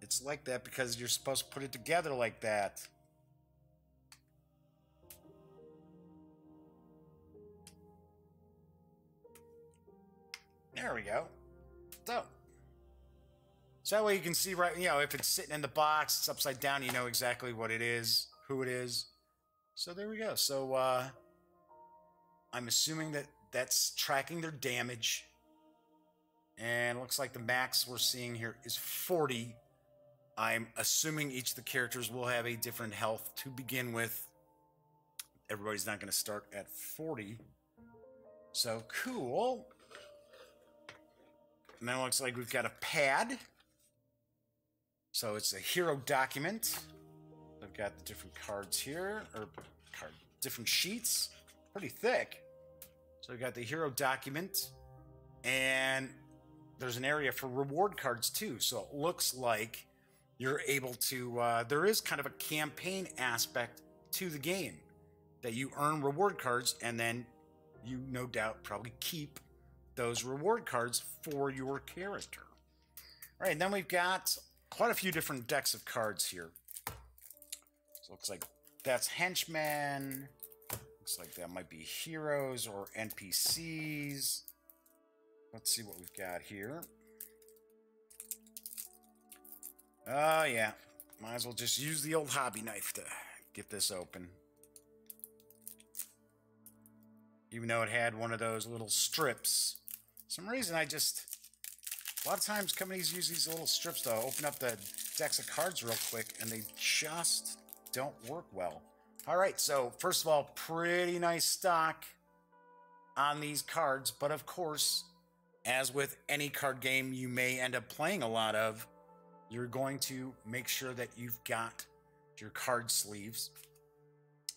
It's like that because you're supposed to put it together like that. There we go. So that way you can see, right, you know, if it's sitting in the box, it's upside down, you know exactly what it is, who it is. So there we go. So I'm assuming that that's tracking their damage. And it looks like the max we're seeing here is 40. I'm assuming each of the characters will have a different health to begin with. Everybody's not going to start at 40. So cool. And then it looks like we've got a pad. So it's a hero document. I've got the different cards here, or different sheets. Pretty thick. So we've got the hero document. And there's an area for reward cards too. So it looks like you're able to, there is kind of a campaign aspect to the game. That you earn reward cards and then you no doubt probably keep those reward cards for your character. All right, and then we've got quite a few different decks of cards here. So it looks like that's henchmen. Looks like that might be heroes or NPCs. Let's see what we've got here. Oh, yeah. Might as well just use the old hobby knife to get this open. Even though it had one of those little strips. For some reason, a lot of times companies use these little strips to open up the decks of cards real quick, and they just don't work well. All right, so first of all, pretty nice stock on these cards, but of course, as with any card game you may end up playing a lot of, you're going to make sure that you've got your card sleeves.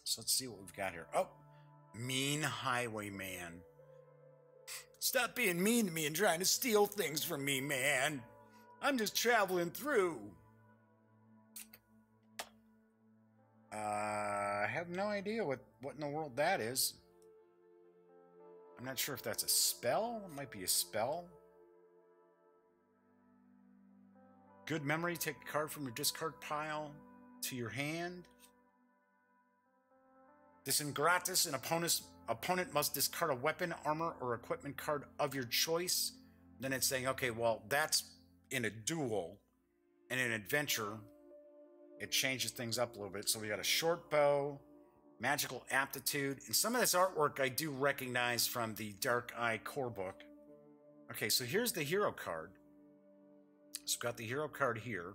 So let's see what we've got here. Oh, Mean Highwayman. Stop being mean to me and trying to steal things from me, man. I'm just traveling through. I have no idea what in the world that is. I'm not sure if that's a spell. It might be a spell. Good memory. Take a card from your discard pile to your hand. This in gratis, an opponent must discard a weapon, armor, or equipment card of your choice. Then it's saying, okay, well, that's in a duel. And in an adventure, it changes things up a little bit. So we got a short bow, magical aptitude, and some of this artwork I do recognize from the Dark Eye core book. Okay, so here's the hero card. So we've got the hero card here.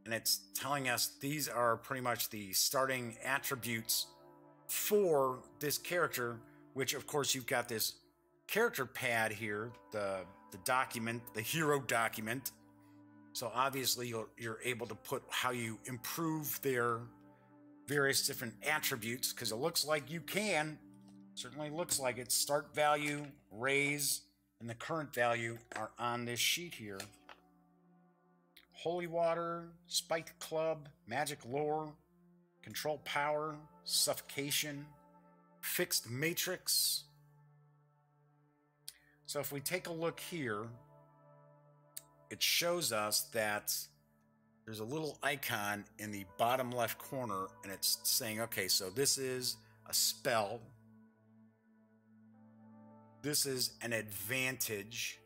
And it's telling us these are pretty much the starting attributes for this character, which of course you've got this character pad here, the document, the hero document. So obviously you're able to put how you improve their various different attributes, because it looks like you can. Certainly looks like it. Start value, raise, and the current value are on this sheet here. Holy Water, Spiked Club, Magic Lore, Control Power, Suffocation, Fixed Matrix. So if we take a look here, it shows us that there's a little icon in the bottom left corner, and it's saying, okay, so this is a spell. This is an advantage.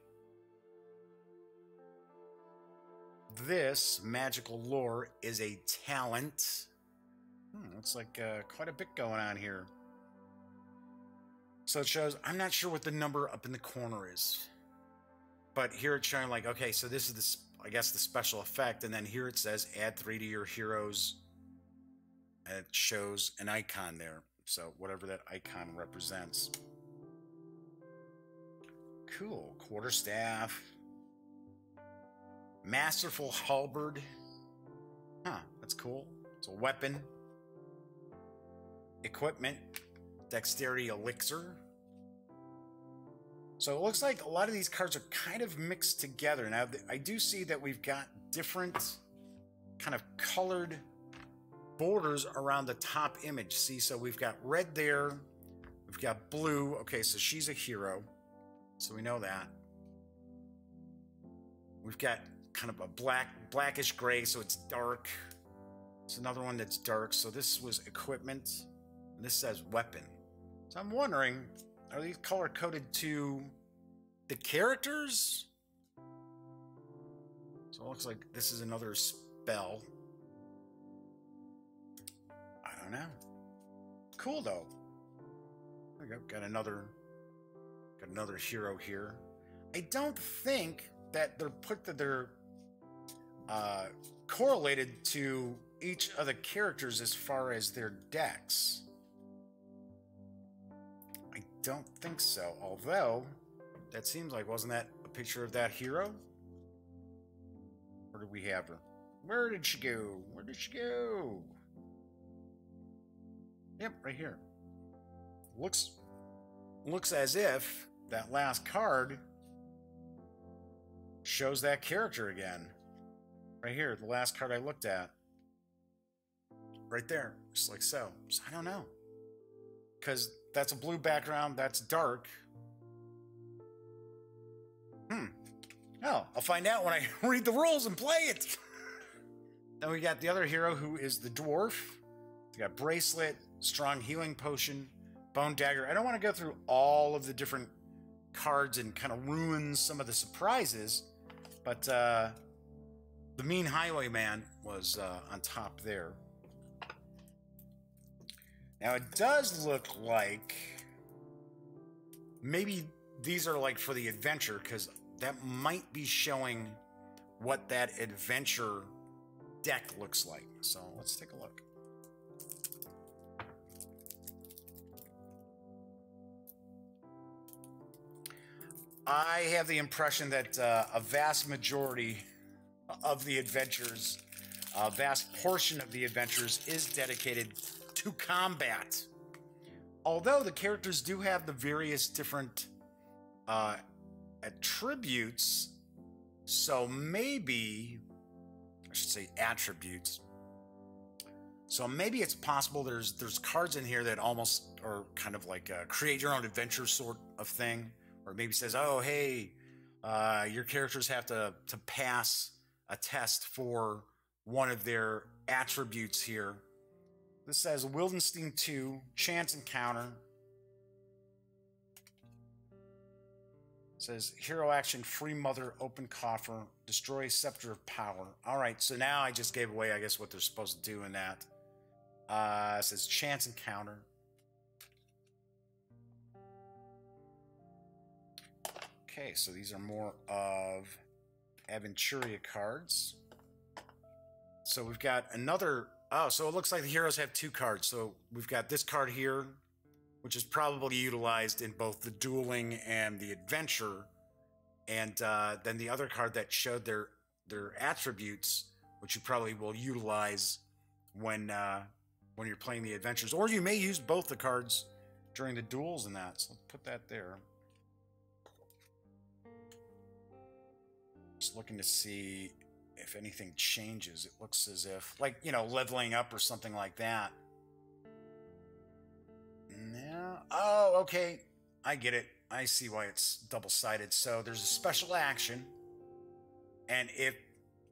This magical lore is a talent. Looks like quite a bit going on here. So it shows, I'm not sure what the number up in the corner is. But here it's showing like, okay, so this is I guess the special effect. And then here it says add 3 to your heroes. And it shows an icon there. So whatever that icon represents. Cool. Quarterstaff. Masterful Halberd. Huh, that's cool. It's a weapon. Equipment. Dexterity Elixir. So it looks like a lot of these cards are kind of mixed together. Now, I do see that we've got different kind of colored borders around the top image. See, so we've got red there. We've got blue. Okay, so she's a hero. So we know that. We've got kind of a blackish gray, so it's dark. It's another one that's dark. So this was equipment. And this says weapon. So I'm wondering, are these color-coded to the characters? So it looks like this is another spell. I don't know. Cool, though. There we go. Got another hero here. I don't think that they're correlated to each of the characters as far as their decks. I don't think so. Although, that seems like, wasn't that a picture of that hero? Where did we have her? Where did she go? Where did she go? Yep, right here. Looks as if that last card shows that character again. Right here, the last card I looked at. Right there, just like so. So I don't know. Because that's a blue background, that's dark. Oh, I'll find out when I read the rules and play it. Then we got the other hero who is the dwarf. We got bracelet, strong healing potion, bone dagger. I don't want to go through all of the different cards and kind of ruin some of the surprises, but the mean highwayman was on top there. Now it does look like maybe these are like for the adventure, because that might be showing what that adventure deck looks like. So let's take a look. I have the impression that a vast majority of the adventures, a vast portion of the adventures is dedicated to combat. Although the characters do have the various different attributes, so maybe, I should say attributes. So maybe it's possible there's cards in here that almost are kind of like a create your own adventure sort of thing. Or maybe says, oh, hey, your characters have to pass a test for one of their attributes here. This says Wildenstein 2, chance encounter. It says hero action, free mother, open coffer, destroy scepter of power. All right, so now I just gave away, I guess, what they're supposed to do in that. It says chance encounter. Okay, so these are more of Aventuria cards. So we've got another... Oh, so it looks like the heroes have two cards. So we've got this card here, which is probably utilized in both the dueling and the adventure. And then the other card that showed their attributes, which you probably will utilize when you're playing the adventures. Or you may use both the cards during the duels and that. So let's put that there. Just looking to see if anything changes. It looks as if, like, you know, leveling up or something like that. No. Oh, okay. I get it. I see why it's double-sided. So there's a special action, and if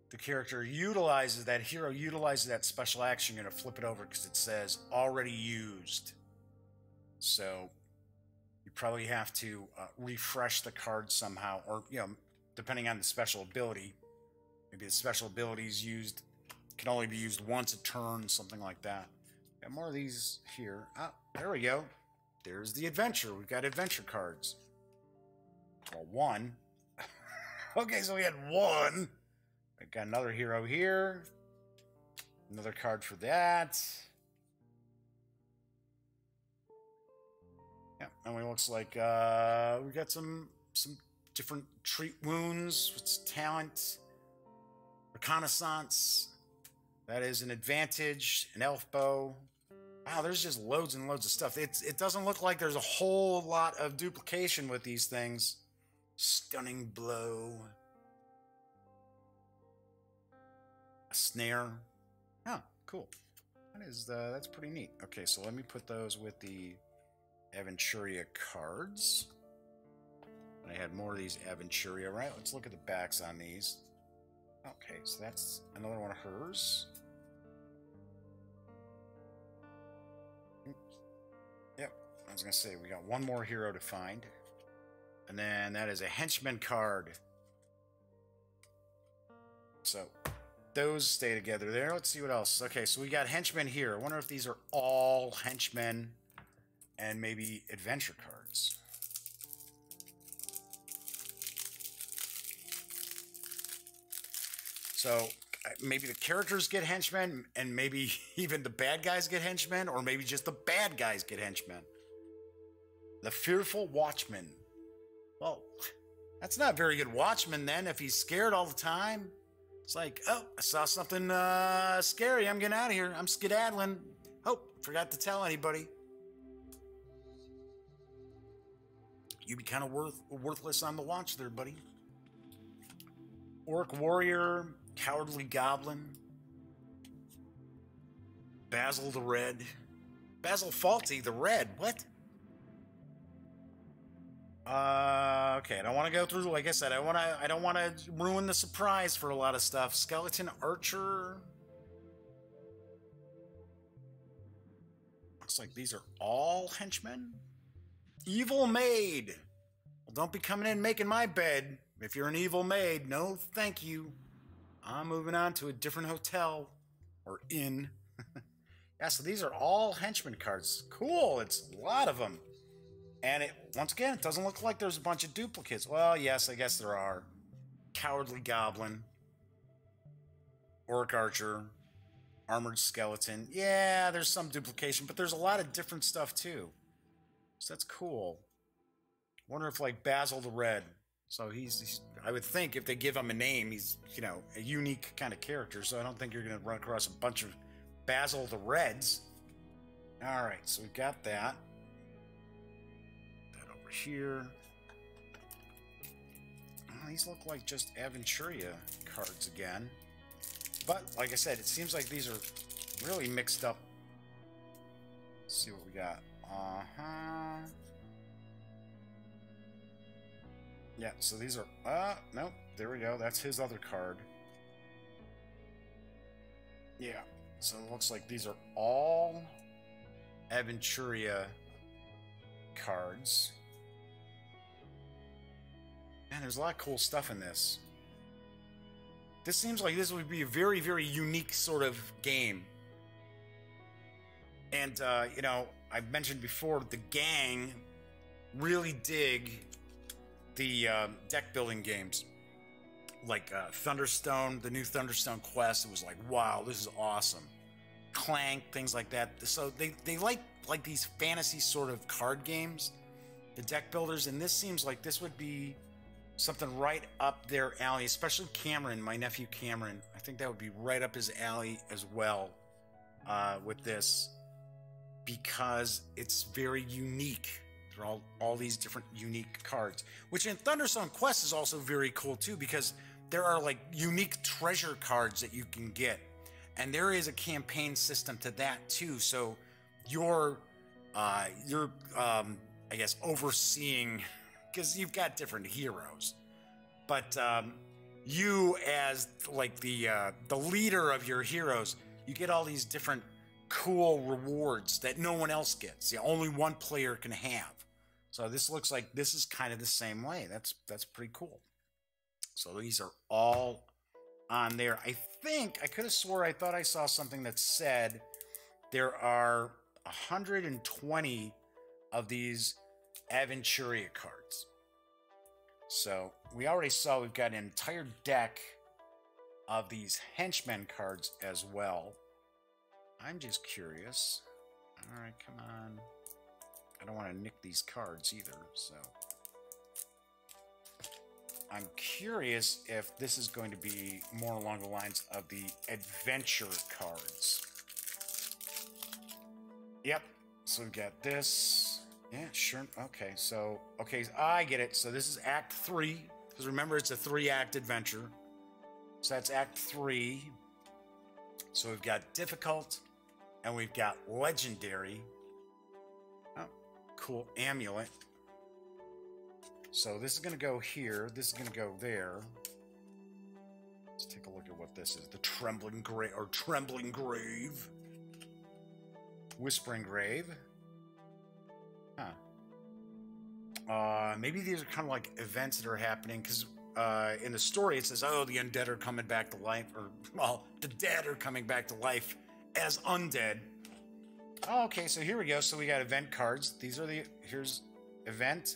the character utilizes, that hero utilizes that special action, you're going to flip it over because it says already used. So you probably have to refresh the card somehow, or, you know, depending on the special ability. Maybe the special ability is used, can only be used once a turn, something like that. Got more of these here. Ah, there we go. There's the adventure. We've got adventure cards. Well, one. Okay, so we had one. We've got another hero here. Another card for that. Yeah, and it looks like we got some different treat wounds. What's talent? Reconnaissance. That is an advantage. An elf bow. Wow, there's just loads and loads of stuff. It doesn't look like there's a whole lot of duplication with these things. Stunning blow. A snare. Oh, cool. That's pretty neat. Okay, so let me put those with the Aventuria cards. I had more of these Aventuria, right? Let's look at the backs on these. Okay, so that's another one of hers. Yep, I was going to say, we got one more hero to find. And then that is a henchman card. So, those stay together there. Let's see what else. Okay, so we got henchmen here. I wonder if these are all henchmen and maybe adventure cards. So maybe the characters get henchmen, and maybe even the bad guys get henchmen, or maybe just the bad guys get henchmen. The Fearful Watchman. Well, that's not a very good watchman then if he's scared all the time. It's like, oh, I saw something scary. I'm getting out of here. I'm skedaddling. Oh, forgot to tell anybody. You'd be kind of worthless on the watch there, buddy. Orc Warrior, Cowardly Goblin, Basil the Red, Basil Faulty the Red. What? Okay, I don't want to go through. Like I said, I don't want to ruin the surprise for a lot of stuff. Skeleton Archer. Looks like these are all henchmen. Evil Maid. Well, don't be coming in making my bed. If you're an evil maid, no thank you. I'm moving on to a different hotel or inn. Yeah, so these are all henchman cards. Cool, it's a lot of them. And once again, it doesn't look like there's a bunch of duplicates. Well, yes, I guess there are. Cowardly Goblin, Orc Archer, Armored Skeleton. Yeah, there's some duplication, but there's a lot of different stuff too. So that's cool. Wonder if like Basil the Red. So he's I would think if they give him a name, he's, you know, a unique kind of character. So I don't think you're going to run across a bunch of Basil the Reds. All right, so we've got that. That over here. Oh, these look like just Aventuria cards again. But like I said, it seems like these are really mixed up. Let's see what we got. Yeah, so these are, nope, there we go. That's his other card. Yeah, so it looks like these are all Aventuria cards. Man, there's a lot of cool stuff in this. This seems like this would be a very, very unique sort of game. And, you know, I've mentioned before, the gang really dig the deck building games. Like Thunderstone, the new Thunderstone Quest, it was like, wow, this is awesome. Clank, things like that. So they like these fantasy sort of card games, the deck builders, and this seems like this would be something right up their alley, especially Cameron, my nephew Cameron. I think that would be right up his alley as well with this, because it's very unique. There are all these different unique cards, which in Thunderstone Quest is also very cool too, because there are like unique treasure cards that you can get, and there is a campaign system to that too. So you're I guess overseeing, because you've got different heroes, but you as like the leader of your heroes, you get all these different cool rewards that no one else gets. Yeah, only one player can have. So this looks like this is kind of the same way. That's pretty cool. So these are all on there. I think I could have swore I thought I saw something that said there are 120 of these Aventuria cards. So we already saw we've got an entire deck of these henchmen cards as well. I'm just curious. All right, come on. I don't want to nick these cards either, so I'm curious if this is going to be more along the lines of the adventure cards. Yep. So we've got this. Yeah, sure. Okay, so, okay, I get it. So this is Act 3. Because remember, it's a 3-act adventure. So that's Act 3. So we've got difficult, and we've got legendary. Oh, cool. Amulet. So this is going to go here. This is going to go there. Let's take a look at what this is. The Trembling Grave, or Trembling Grave. Whispering Grave. Huh. Maybe these are kind of like events that are happening, because in the story it says, oh, the undead are coming back to life, or, well, the dead are coming back to life as undead. Oh, okay, so here we go. So we got event cards. These are the, here's event,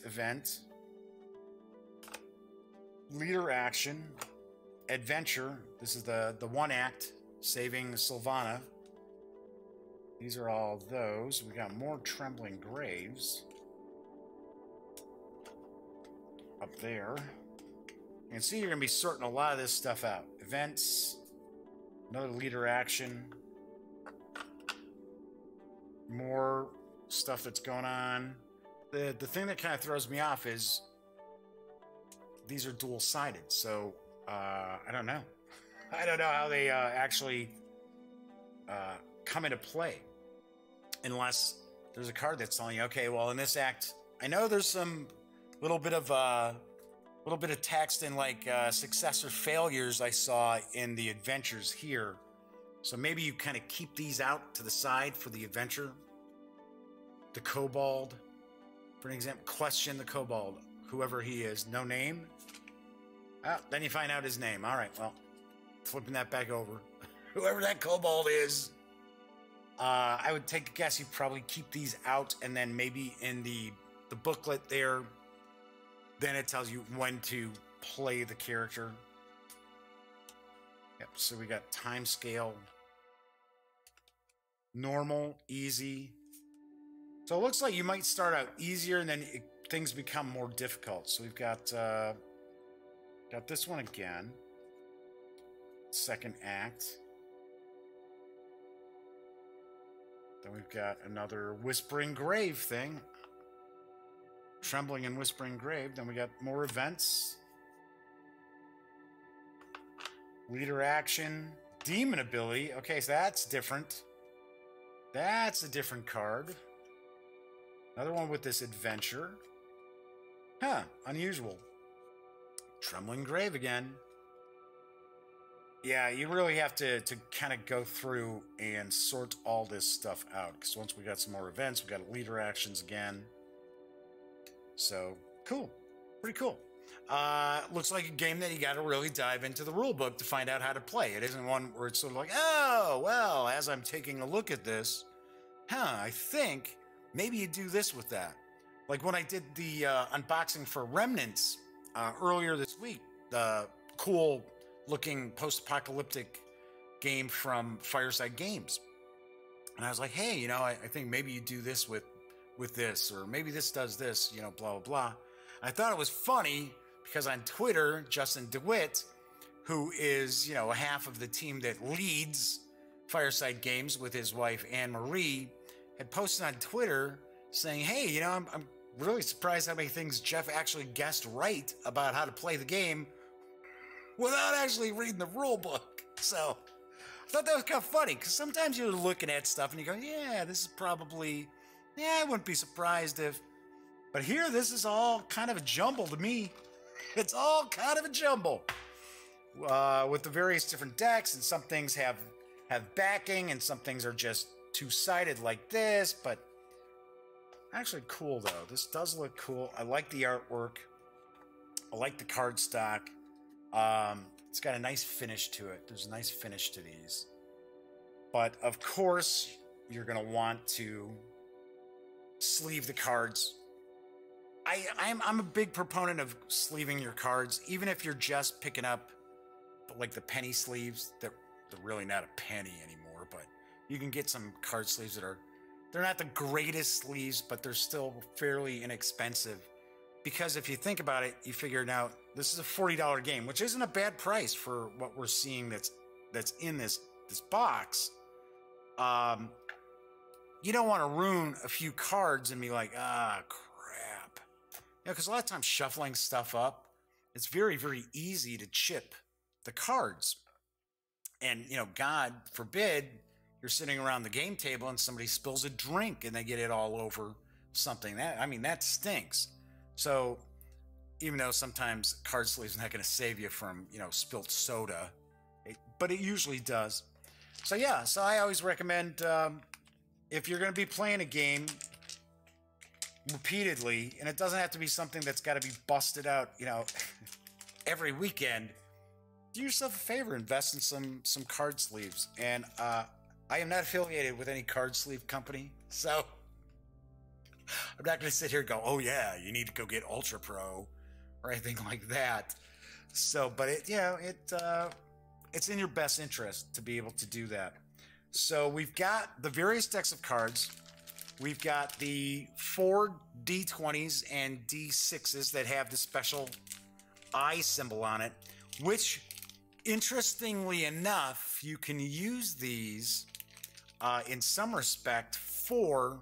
leader action, adventure. This is the 1-act, saving Sylvana. These are all those. We got more Trembling Graves up there. You can see you're going to be sorting a lot of this stuff out. Events, another leader action, more stuff that's going on. The thing that kind of throws me off is these are dual-sided, so I don't know. I don't know how they actually come into play, unless there's a card that's telling you, okay, well, in this act, I know there's some little bit of text in like success or failures I saw in the adventures here. So maybe you kind of keep these out to the side for the adventure. The Kobold, for an example, question the Kobold, whoever he is, no name. Oh, then you find out his name. All right, well, flipping that back over. Whoever that Kobold is, I would take a guess you probably keep these out, and then maybe in the booklet there, then it tells you when to play the character. Yep, so we got time scale, normal, easy. So it looks like you might start out easier, and then things become more difficult. So we've got this one again. 2nd act. Then we've got another Whispering Grave thing. Trembling and Whispering Grave. Then we got more events. Leader action. Demon ability. Okay, so that's different. That's a different card. Another one with this adventure. Huh, unusual. Trembling Grave again. Yeah, you really have to kind of go through and sort all this stuff out. Because once we got some more events, we got leader actions again. So, cool. Pretty cool. Looks like a game that you got to really dive into the rule book to find out how to play. It isn't one where it's sort of like, oh, well, as I'm taking a look at this, I think maybe you do this with that. Like when I did the unboxing for Remnants earlier this week, the cool looking post-apocalyptic game from Fireside Games. And I was like, hey, I think maybe you do this with this, or maybe this does this, blah, blah, blah. I thought it was funny because on Twitter, Justin DeWitt, who is, half of the team that leads Fireside Games with his wife, Anne Marie, had posted on Twitter saying, hey, I'm really surprised how many things Jeff actually guessed right about how to play the game without actually reading the rule book. So I thought that was kind of funny, because sometimes you're looking at stuff and you go, yeah, this is probably, I wouldn't be surprised if, but here, this is all kind of a jumble to me. It's all kind of a jumble with the various different decks, and some things have backing, and some things are just two-sided like this, but actually cool, though. This does look cool. I like the artwork. I like the card stock. It's got a nice finish to it. There's a nice finish to these. But, of course, you're going to want to sleeve the cards. I'm a big proponent of sleeving your cards, even if you're just picking up like the penny sleeves. They're really not a penny anymore, but you can get some card sleeves that they're not the greatest sleeves, but they're still fairly inexpensive. Because if you think about it, you figure now this is a $40 game, which isn't a bad price for what we're seeing that's in this box. you don't want to ruin a few cards and be like, ah, crap. Because a lot of times shuffling stuff up, it's very, very easy to chip the cards. And, God forbid you're sitting around the game table and somebody spills a drink and they get it all over something. That stinks. So even though sometimes card sleeves not going to save you from, spilt soda, but it usually does. So yeah, so I always recommend if you're going to be playing a game repeatedly, and it doesn't have to be something that's got to be busted out, every weekend, do yourself a favor, invest in some card sleeves. And I am not affiliated with any card sleeve company, so I'm not going to sit here and go, oh yeah, you need to go get Ultra Pro or anything like that. So, but it's in your best interest to be able to do that. So we've got the various decks of cards. We've got the 4 D20s and D6s that have the special eye symbol on it, which, interestingly enough, you can use these in some respect for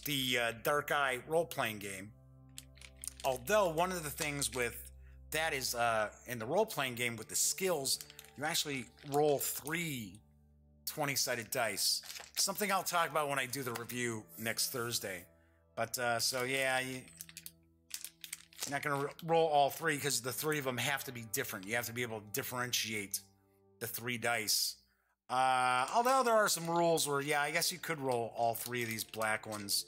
the Dark Eye role-playing game. Although one of the things with that is in the role-playing game with the skills, you actually roll 3 20-sided dice. Something I'll talk about when I do the review next Thursday. But so yeah, you're not going to roll all 3 because the 3 of them have to be different. You have to be able to differentiate the 3 dice. Although there are some rules where, yeah, I guess you could roll all 3 of these black ones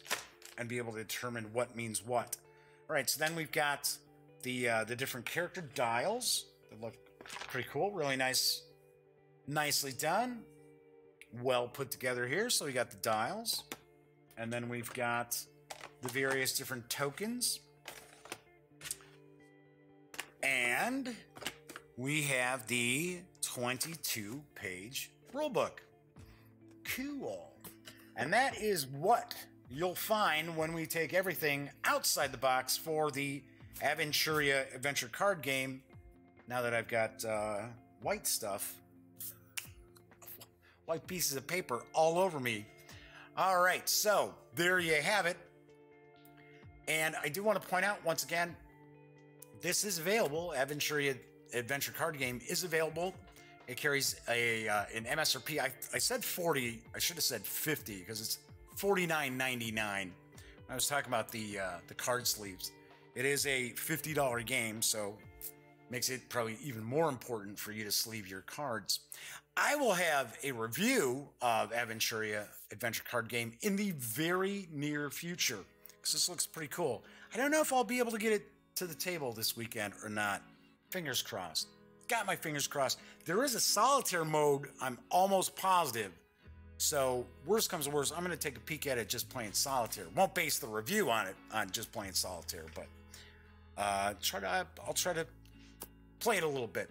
and be able to determine what means what. All right, so then we've got the different character dials that look pretty cool, really nicely done, well put together here. So we got the dials, and then we've got the various different tokens, and we have the 22-page rulebook. Cool. And that is what you'll find when we take everything outside the box for the Aventuria adventure card game. Now that I've got white stuff, white pieces of paper all over me. All right, so there you have it. And I do want to point out once again, this is available. Aventuria adventure card game is available. It carries an MSRP. I said 40. I should have said 50 because it's $49.99. I was talking about the card sleeves. It is a $50 game, so makes it probably even more important for you to sleeve your cards. I will have a review of Aventuria Adventure Card Game in the very near future because this looks pretty cool. I don't know if I'll be able to get it to the table this weekend or not. Fingers crossed. Got my fingers crossed. There is a solitaire mode, I'm almost positive. So worst comes to worst, I'm going to take a peek at it just playing solitaire. Won't base the review on it on just playing solitaire, but I'll try to play it a little bit.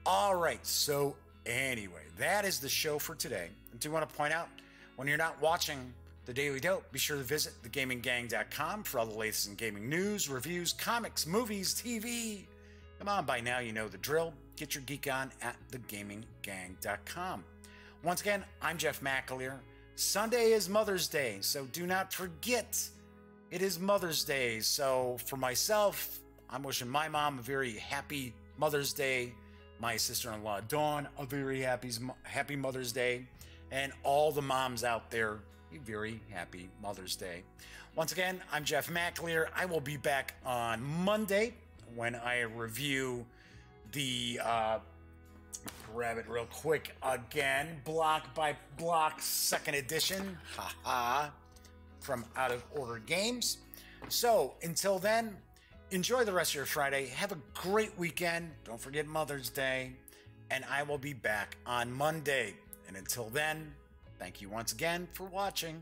All right, so anyway, that is the show for today. I do want to point out, when you're not watching The Daily Dope, be sure to visit thegaminggang.com for all the latest in gaming news, reviews, comics, movies, TV. Come on, by now you know the drill. Get your geek on at thegaminggang.com. Once again, I'm Jeff McAleer. Sunday is Mother's Day, so do not forget it is Mother's Day. So for myself, I'm wishing my mom a very happy Mother's Day. My sister-in-law, Dawn, a very happy Mother's Day. And all the moms out there, a very happy Mother's Day. Once again, I'm Jeff McAleer. I will be back on Monday when I review the, grab it real quick again, block by block, second edition, from Out of Order Games. So until then, enjoy the rest of your Friday. Have a great weekend. Don't forget Mother's Day. And I will be back on Monday. And until then, thank you once again for watching.